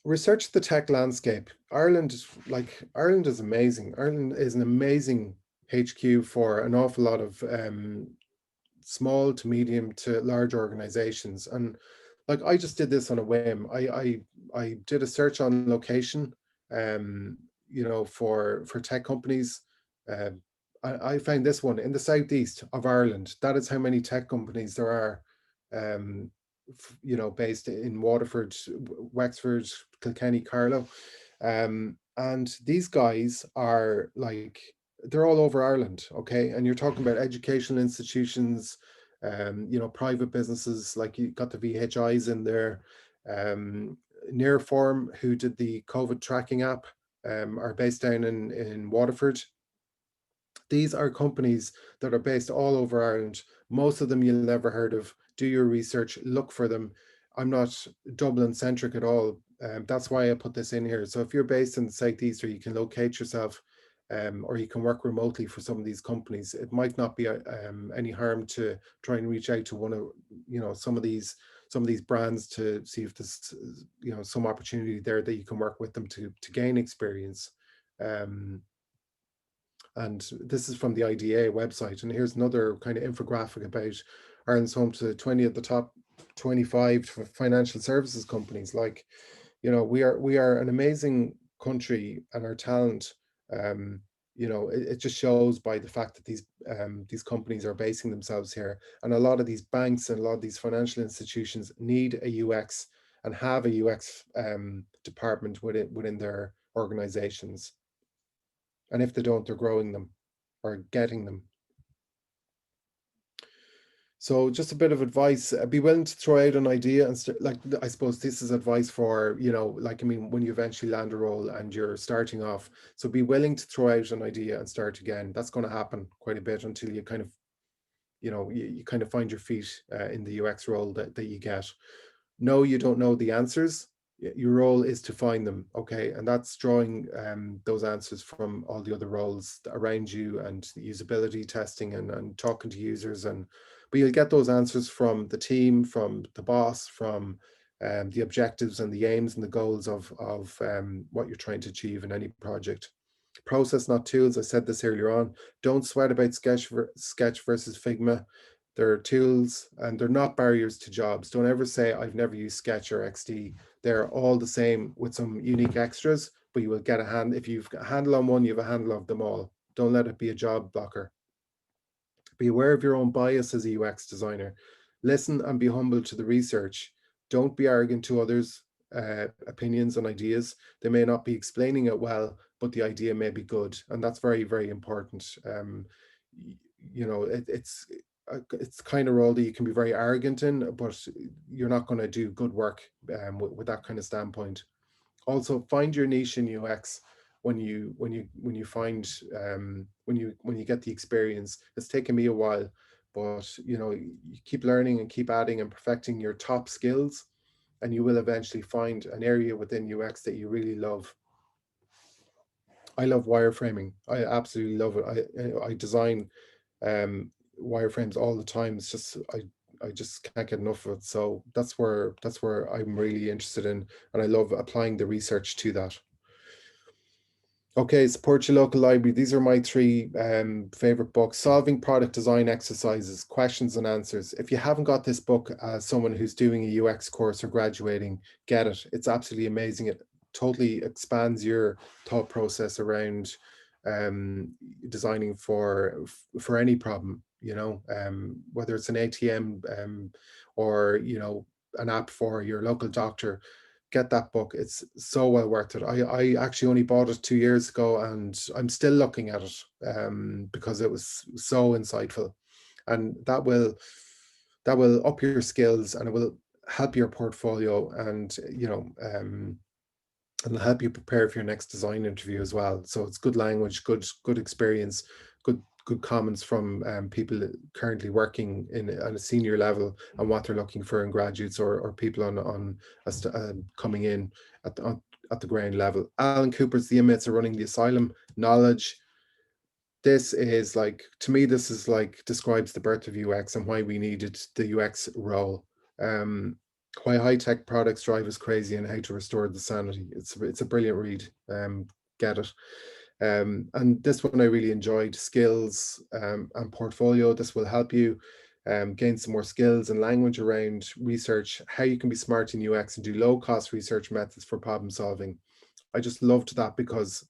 Research the tech landscape. Ireland is amazing. Ireland is an amazing HQ for an awful lot of small to medium to large organizations. And like, I just did this on a whim. I did a search on location, um, for tech companies. Um, I found this one in the southeast of Ireland. That is how many tech companies there are. Um, based in Waterford, Wexford, Kilkenny, Carlow. And these guys are like, they're all over Ireland, okay? And you're talking about educational institutions, private businesses, like you got the VHIs in there. Um, Nearform, who did the COVID tracking app, are based down in Waterford. These are companies that are based all over Ireland. Most of them you'll never heard of. Do your research, look for them. I'm not Dublin centric at all. That's why I put this in here. So if you're based in the southeast, or you can locate yourself, or you can work remotely for some of these companies, it might not be any harm to try and reach out to one of some of these brands to see if there's some opportunity there that you can work with them to gain experience. Um, and this is from the IDA website. And here's another kind of infographic about Ireland's home to 20 of the top 25 financial services companies. Like, we are an amazing country, and our talent, it just shows by the fact that these companies are basing themselves here. And a lot of these banks and a lot of these financial institutions need a UX and have a UX department within their organizations. And if they don't, they're growing them or getting them. So just a bit of advice, be willing to throw out an idea and like, I suppose this is advice for, like, I mean, when you eventually land a role and you're starting off. So be willing to throw out an idea and start again. That's going to happen quite a bit until you kind of, you kind of find your feet in the UX role that you get. No, you don't know the answers. Your role is to find them, okay? And that's drawing those answers from all the other roles around you, and the usability testing, and talking to users. But you'll get those answers from the team, from the boss, from the objectives and the aims and the goals of what you're trying to achieve in any project. Process, not tools. I said this earlier on. Don't sweat about Sketch versus Figma. They're tools and they're not barriers to jobs. Don't ever say, I've never used Sketch or XD. They're all the same with some unique extras, but you will get a hand. If you've got a handle on one, you have a handle of them all. Don't let it be a job blocker. Be aware of your own bias as a UX designer. Listen and be humble to the research. Don't be arrogant to others' opinions and ideas. They may not be explaining it well, but the idea may be good. And that's very, very important. It's kind of role that you can be very arrogant in, but you're not going to do good work with that kind of standpoint. Also, find your niche in UX when you find when you get the experience. It's taken me a while, but you keep learning and keep adding and perfecting your top skills, and you will eventually find an area within UX that you really love. I love wireframing. I absolutely love it. I design wireframes all the time. It's just I just can't get enough of it. So that's where I'm really interested in, and I love applying the research to that. Okay, support your local library. These are my three favorite books. Solving Product Design Exercises, Questions and Answers. If you haven't got this book as someone who's doing a UX course or graduating, get it. It's absolutely amazing. It totally expands your thought process around designing for any problem, whether it's an ATM or, an app for your local doctor. Get that book. It's so well worth it. I actually only bought it 2 years ago, and I'm still looking at it because it was so insightful, and that will up your skills, and it will help your portfolio, and and it'll help you prepare for your next design interview as well. So it's good language, good experience, good comments from people currently working on a senior level and what they're looking for in graduates or people coming in at the ground level. Alan Cooper's The Inmates Are Running the Asylum. Knowledge. This is like, to me, this is like describes the birth of UX and why we needed the UX role. Why high-tech products drive us crazy and how to restore the sanity. It's a brilliant read. Get it. And this one I really enjoyed. Skills and portfolio. This will help you gain some more skills and language around research, how you can be smart in UX and do low-cost research methods for problem solving. I just loved that because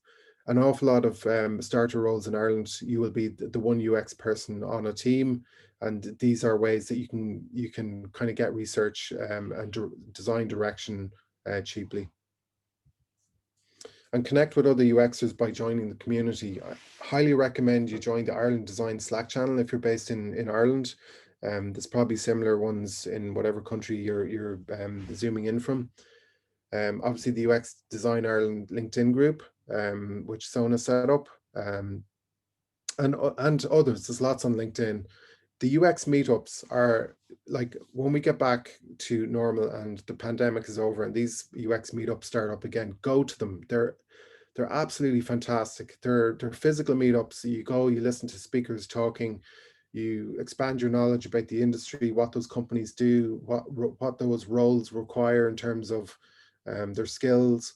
an awful lot of starter roles in Ireland, you will be the one UX person on a team, and these are ways that you can kind of get research and design direction cheaply. And connect with other UXers by joining the community. I highly recommend you join the Ireland Design Slack channel if you're based in Ireland. There's probably similar ones in whatever country you're zooming in from. Obviously, the UX Design Ireland LinkedIn group, which Sona set up, and others. There's lots on LinkedIn. The UX meetups are like, when we get back to normal and the pandemic is over and these UX meetups start up again, go to them. They're absolutely fantastic. They're physical meetups. You go, you listen to speakers talking, you expand your knowledge about the industry, what those companies do, what those roles require in terms of their skills.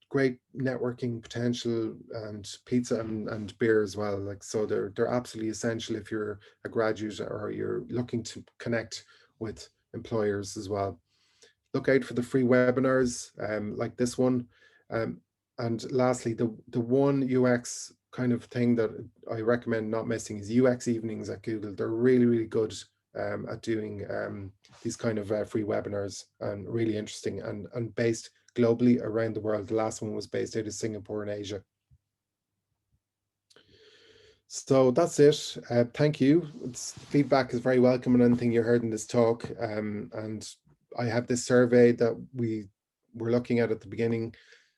Great networking potential, and pizza and beer as well. Like, so they're absolutely essential if you're a graduate or you're looking to connect with employers as well. Look out for the free webinars like this one. And lastly, the one UX kind of thing that I recommend not missing is UX evenings at Google. They're really, really good at doing these kind of free webinars, and really interesting and based globally around the world. The last one was based out of Singapore in Asia. So that's it. Thank you. Feedback is very welcome on anything you heard in this talk. And I have this survey that we were looking at the beginning.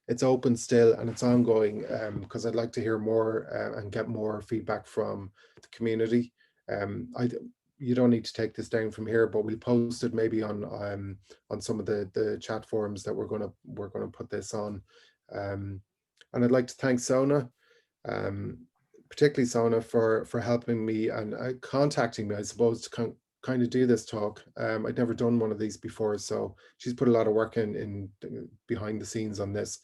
It's open still and it's ongoing because I'd like to hear more and get more feedback from the community. You don't need to take this down from here, but we'll post it maybe on some of the chat forums that we're gonna put this on. And I'd like to thank Sona, particularly Sona, for helping me and contacting me, I suppose, to kind of do this talk. I'd never done one of these before, so she's put a lot of work in behind the scenes on this.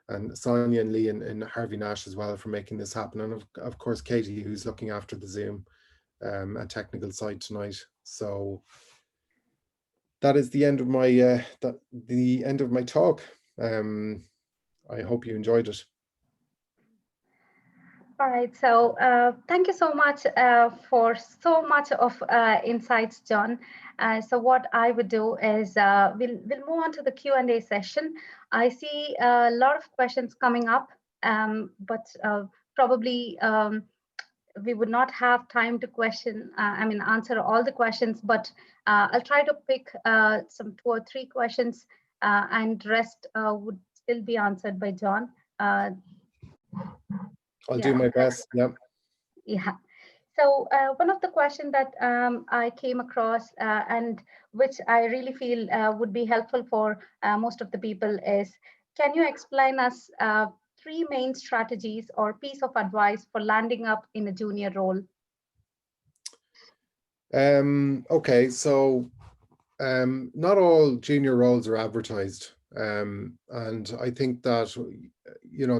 And Sonia and Lee and Harvey Nash as well for making this happen. And of course, Katie, who's looking after the Zoom and technical side tonight. So that is the end of my the end of my talk. I hope you enjoyed it. All right, so thank you so much for so much of insights, John. So what I would do is we'll move on to the Q&A session. I see a lot of questions coming up, but probably we would not have time to answer all the questions, but I'll try to pick some 2 or 3 questions, and rest would still be answered by John. I'll do my best. Yep. Yeah. So one of the questions that I came across and which I really feel would be helpful for most of the people is, can you explain us 3 main strategies or piece of advice for landing up in a junior role? Okay, so not all junior roles are advertised. And I think that,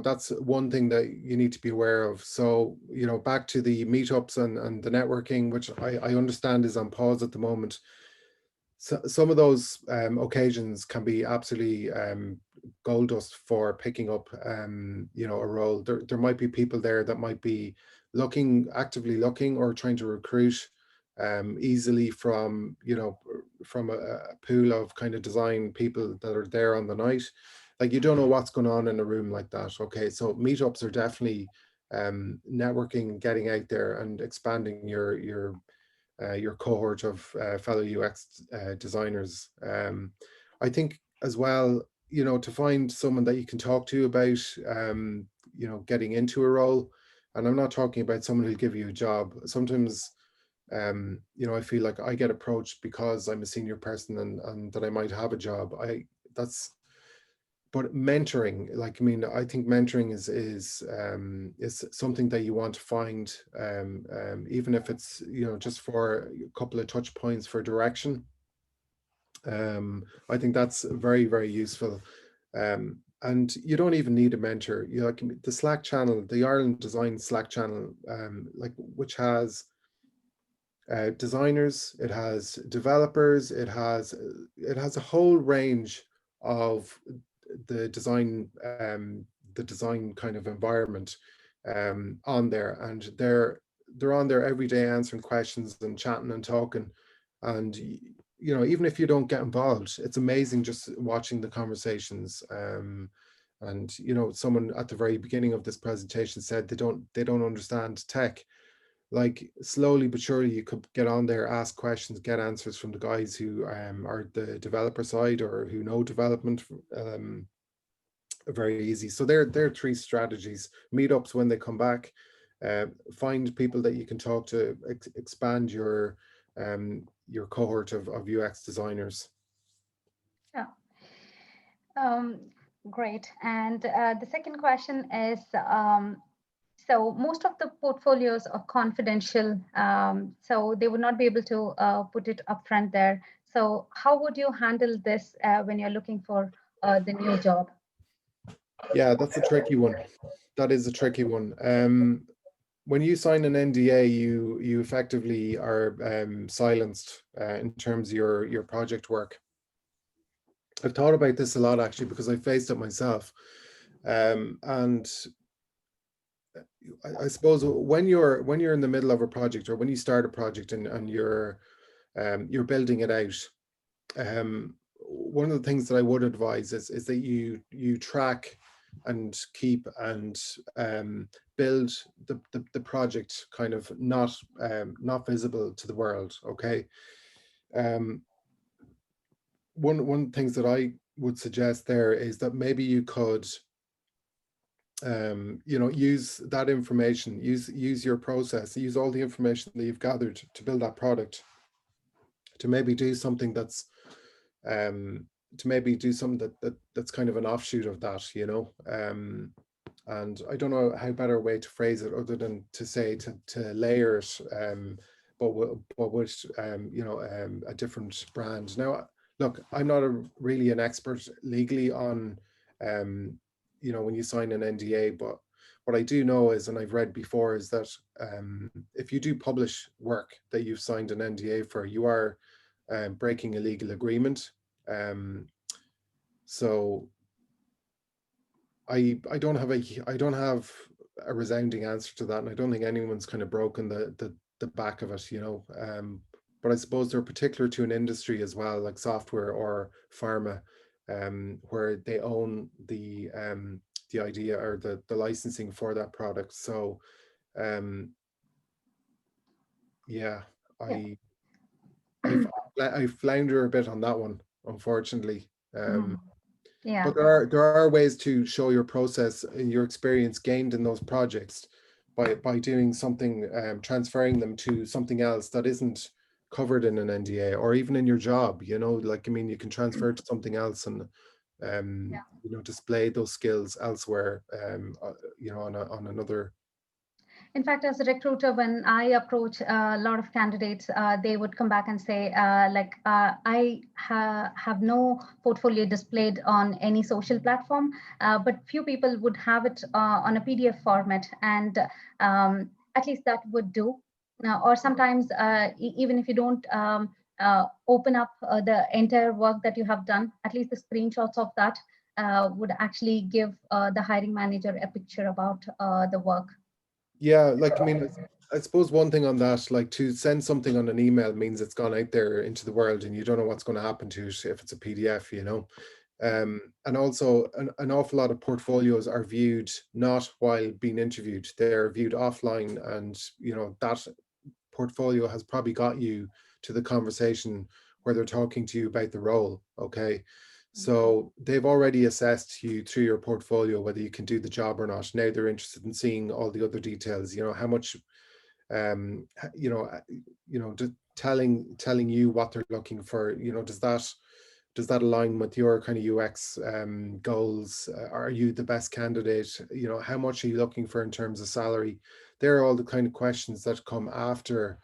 that's one thing that you need to be aware of. So, back to the meetups and the networking, which I understand is on pause at the moment. So some of those occasions can be absolutely gold dust for picking up, a role. There might be people there that might be actively looking or trying to recruit easily from a pool of kind of design people that are there on the night. Like, you don't know what's going on in a room like that. Okay, so meetups are definitely networking, getting out there and expanding your cohort of fellow UX designers. I think as well, to find someone that you can talk to about, getting into a role. And I'm not talking about someone who'll give you a job. Sometimes, I feel like I get approached because I'm a senior person and that I might have a job. But mentoring, like, I mean, I think mentoring is something that you want to find, even if it's, just for a couple of touch points for direction. I think that's very, very useful. And you don't even need a mentor. Like, the Slack channel, the Ireland Design Slack channel, like, which has designers, it has developers, it has a whole range of the design the design kind of environment on there, and they're on there every day answering questions and chatting and talking. And even if you don't get involved, it's amazing just watching the conversations. And someone at the very beginning of this presentation said they don't understand tech. Like, slowly but surely you could get on there, ask questions, get answers from the guys who are the developer side or who know development very easy. So there are three strategies: meetups when they come back, find people that you can talk to, expand your cohort of UX designers. Yeah. Um, Great. And the second question is, so most of the portfolios are confidential, so they would not be able to put it upfront there. So how would you handle this when you're looking for the new job? Yeah, that's a tricky one. That is a tricky one. When you sign an NDA, you effectively are silenced in terms of your project work. I've thought about this a lot, actually, because I faced it myself. And I suppose when you're in the middle of a project, or when you start a project and you're building it out, one of the things that I would advise is that you track and keep and build the project kind of not visible to the world. Okay. um, one things that I would suggest there is that maybe you could use that information, use your process, use all the information that you've gathered to build that product, to maybe do something um that's kind of an offshoot of that. And I don't know how better way to phrase it other than to say to layer it, but with a different brand. Now, look, I'm not really an expert legally on when you sign an NDA, but what I do know is, and I've read before, is that if you do publish work that you've signed an NDA for, you are breaking a legal agreement. So I don't have a resounding answer to that, and I don't think anyone's kind of broken the back of it. But I suppose they're particular to an industry as well, like software or pharma, where they own the idea or the licensing for that product. So um, yeah, Yeah. I I flounder a bit on that one, unfortunately. Mhm. Yeah. But there are ways to show your process and your experience gained in those projects by doing something, transferring them to something else that isn't covered in an NDA, or even in your job. Like, I mean, you can transfer to something else and display those skills elsewhere, on another. In fact, as a recruiter, when I approach a lot of candidates, they would come back and say, have no portfolio displayed on any social platform, but few people would have it on a PDF format, and at least that would do. Or sometimes, even if you don't open up the entire work that you have done, at least the screenshots of that would actually give the hiring manager a picture about the work. Yeah, like I mean, I suppose one thing on that, like to send something on an email means it's gone out there into the world and you don't know what's going to happen to it if it's a PDF, you know. And also an awful lot of portfolios are viewed not while being interviewed, they're viewed offline, and you know that portfolio has probably got you to the conversation where they're talking to you about the role. Okay. So they've already assessed you through your portfolio whether you can do the job or not. Now they're interested in seeing all the other details, you know, how much just telling you what they're looking for, you know, does that align with your kind of UX goals? Are you the best candidate? You know, how much are you looking for in terms of salary? They're all the kind of questions that come after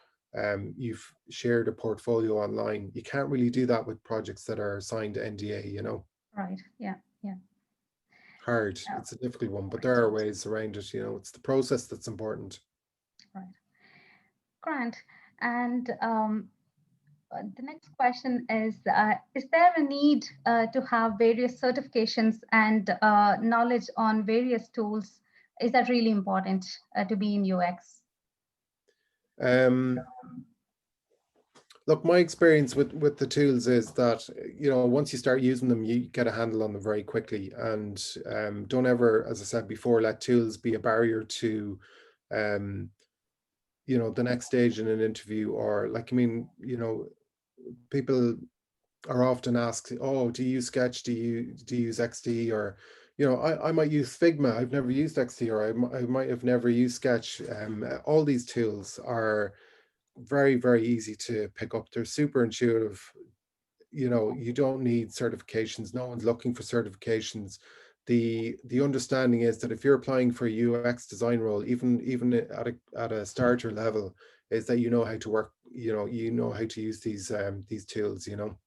you've shared a portfolio online. You can't really do that with projects that are signed NDA, you know. Right. Yeah. Yeah. Hard. It's a difficult one, but there are ways around it, you know. It's the process that's important. Right. Grant. And the next question is there a need to have various certifications and knowledge on various tools? Is that really important to be in UX? Um, Look, my experience with the tools is that, you know, once you start using them, you get a handle on them very quickly. And don't ever, as I said before, let tools be a barrier to, um, you know, the next stage in an interview. Or like, I mean, you know, people are often asked, "Oh, do you use Sketch? Do you use XD?" Or, you know, I might use Figma. I've never used XD, or I might have never used Sketch. All these tools are very, very easy to pick up. They're super intuitive. You know, you don't need certifications. No one's looking for certifications. The understanding is that if you're applying for a UX design role, even at a starter level, is that you know how to work, you know how to use these tools, you know.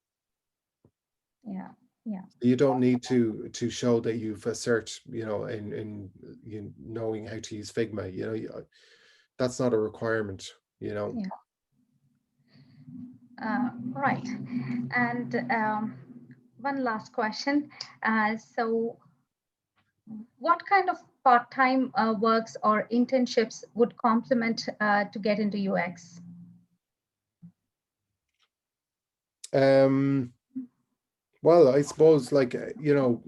Yeah. Yeah. You don't need to show that you've a cert, you know, in you knowing how to use Figma, you know, that's not a requirement, you know. Yeah. Right. And one last question. So, what kind of part-time works or internships would complement to get into UX? Um, well, I suppose like, you know,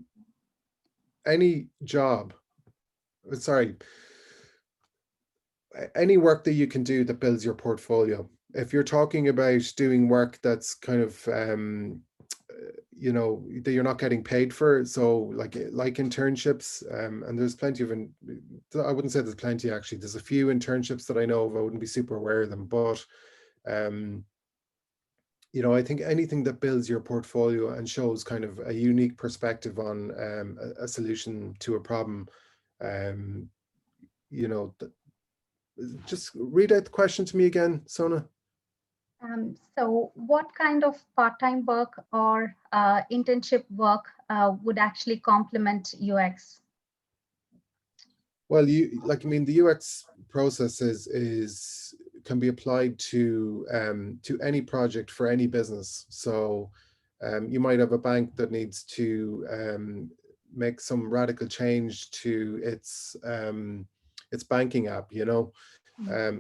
any job, sorry, any work that you can do that builds your portfolio. If you're talking about doing work that's kind of you know, that you're not getting paid for, so like internships, and there's plenty of I wouldn't say there's plenty, actually there's a few internships that I know of. I wouldn't be super aware of them, but um you know, I think anything that builds your portfolio and shows kind of a unique perspective on a solution to a problem, um you know, just read out the question to me again, Sona. So, what kind of part-time work or internship work would actually complement UX? Well, you like, I mean, the UX process is can be applied to any project for any business. So you might have a bank that needs to make some radical change to its banking app, you know.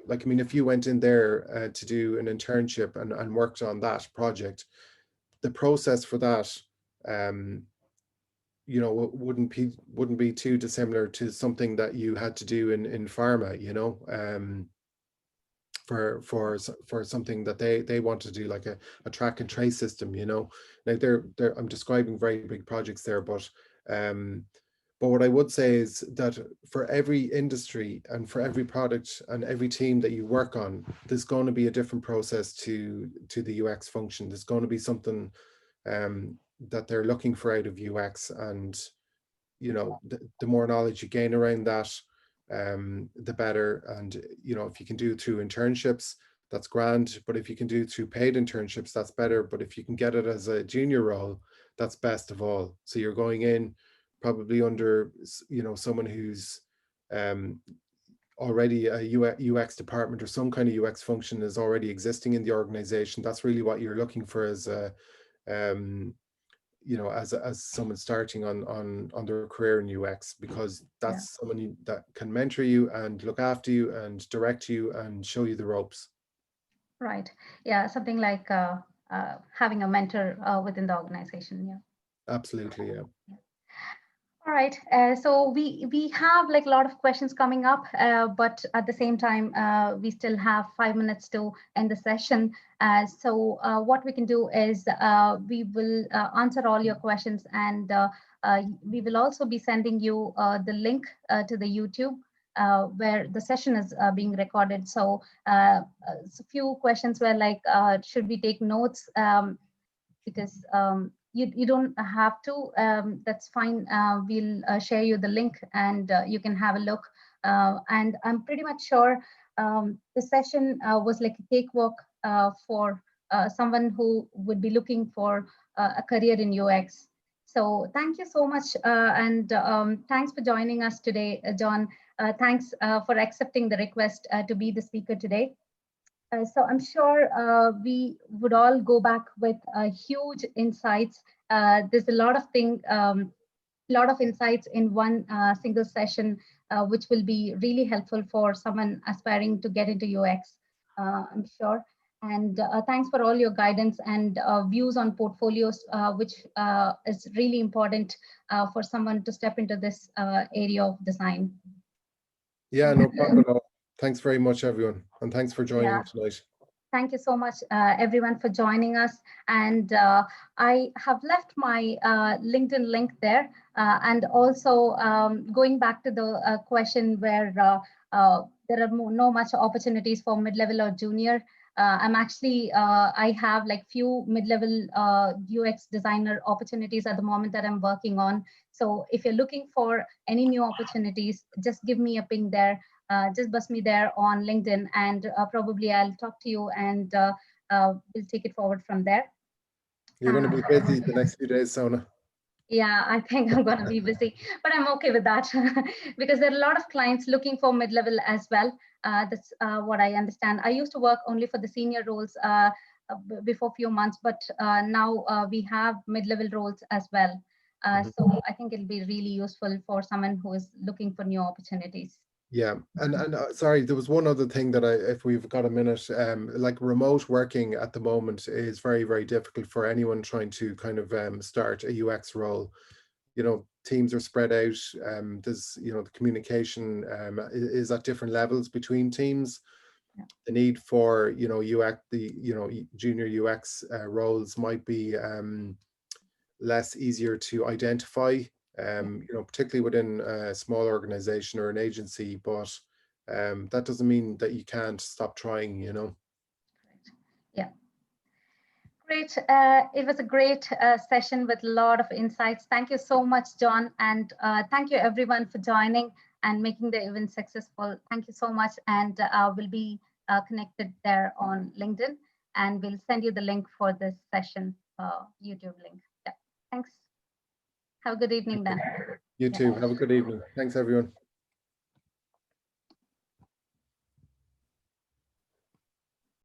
Like, I mean, if you went in there to do an internship and worked on that project, the process for that, um, you know, wouldn't be too dissimilar to something that you had to do in pharma, you know, for something that they want to do, like a track and trace system, you know. Now they're I'm describing very big projects there, um but what I would say is that for every industry and for every product and every team that you work on, there's going to be a different process to the UX function. There's going to be something that they're looking for out of UX, and you know, the more knowledge you gain around that, the better. And, you know, if you can do it through internships, that's grand. But if you can do it through paid internships, that's better. But if you can get it as a junior role, that's best of all. So you're going in probably under, you know, someone who's already a UX department or some kind of UX function is already existing in the organization. That's really what you're looking for as a, you know, as someone starting on their career in UX, because that's someone that can mentor you and look after you and direct you and show you the ropes. Right. Yeah. Something like having a mentor within the organization. Yeah. Absolutely. Yeah. All right. So we have like a lot of questions coming up, but at the same time, we still have 5 minutes to end the session. So what we can do is we will answer all your questions, and we will also be sending you the link to the YouTube where the session is being recorded. So a few questions were like, should we take notes? Because you don't have to. That's fine. We'll share you the link, and you can have a look. And I'm pretty much sure the session was like a cakewalk for someone who would be looking for a career in UX. So thank you so much, and thanks for joining us today, John. Thanks for accepting the request to be the speaker today. So I'm sure we would all go back with huge insights. There's a lot of insights in one single session, which will be really helpful for someone aspiring to get into UX. I'm sure. And thanks for all your guidance and views on portfolios, which is really important for someone to step into this area of design. Yeah, no problem at all. Thanks very much, everyone. And thanks for joining tonight. Thank you so much, everyone, for joining us. And I have left my LinkedIn link there. And also going back to the question where there are no much opportunities for mid-level or junior. I'm actually, I have like few mid-level UX designer opportunities at the moment that I'm working on. So if you're looking for any new opportunities, just give me a ping there. Just bust me there on LinkedIn, and probably I'll talk to you, and we'll take it forward from there. You're going to be busy the next few days, Sona. Yeah, I think I'm going to be busy, but I'm okay with that because there are a lot of clients looking for mid-level as well. That's what I understand. I used to work only for the senior roles before a few months, but now we have mid-level roles as well. So I think it'll be really useful for someone who is looking for new opportunities. Yeah, and sorry, there was one other thing that if we've got a minute, like remote working at the moment is very, very difficult for anyone trying to kind of start a UX role. You know, teams are spread out. There's, you know, the communication is at different levels between teams. Yeah. The need for, you know, junior UX roles might be less easier to identify. You know, particularly within a small organization or an agency, but that doesn't mean that you can't stop trying, you know. Yeah. Great. It was a great session with a lot of insights. Thank you so much, John. And thank you everyone for joining and making the event successful. Thank you so much. And we'll be connected there on LinkedIn, and we'll send you the link for this session, YouTube link. Yeah. Thanks. Have a good evening then. You too. Have a good evening. Thanks, everyone.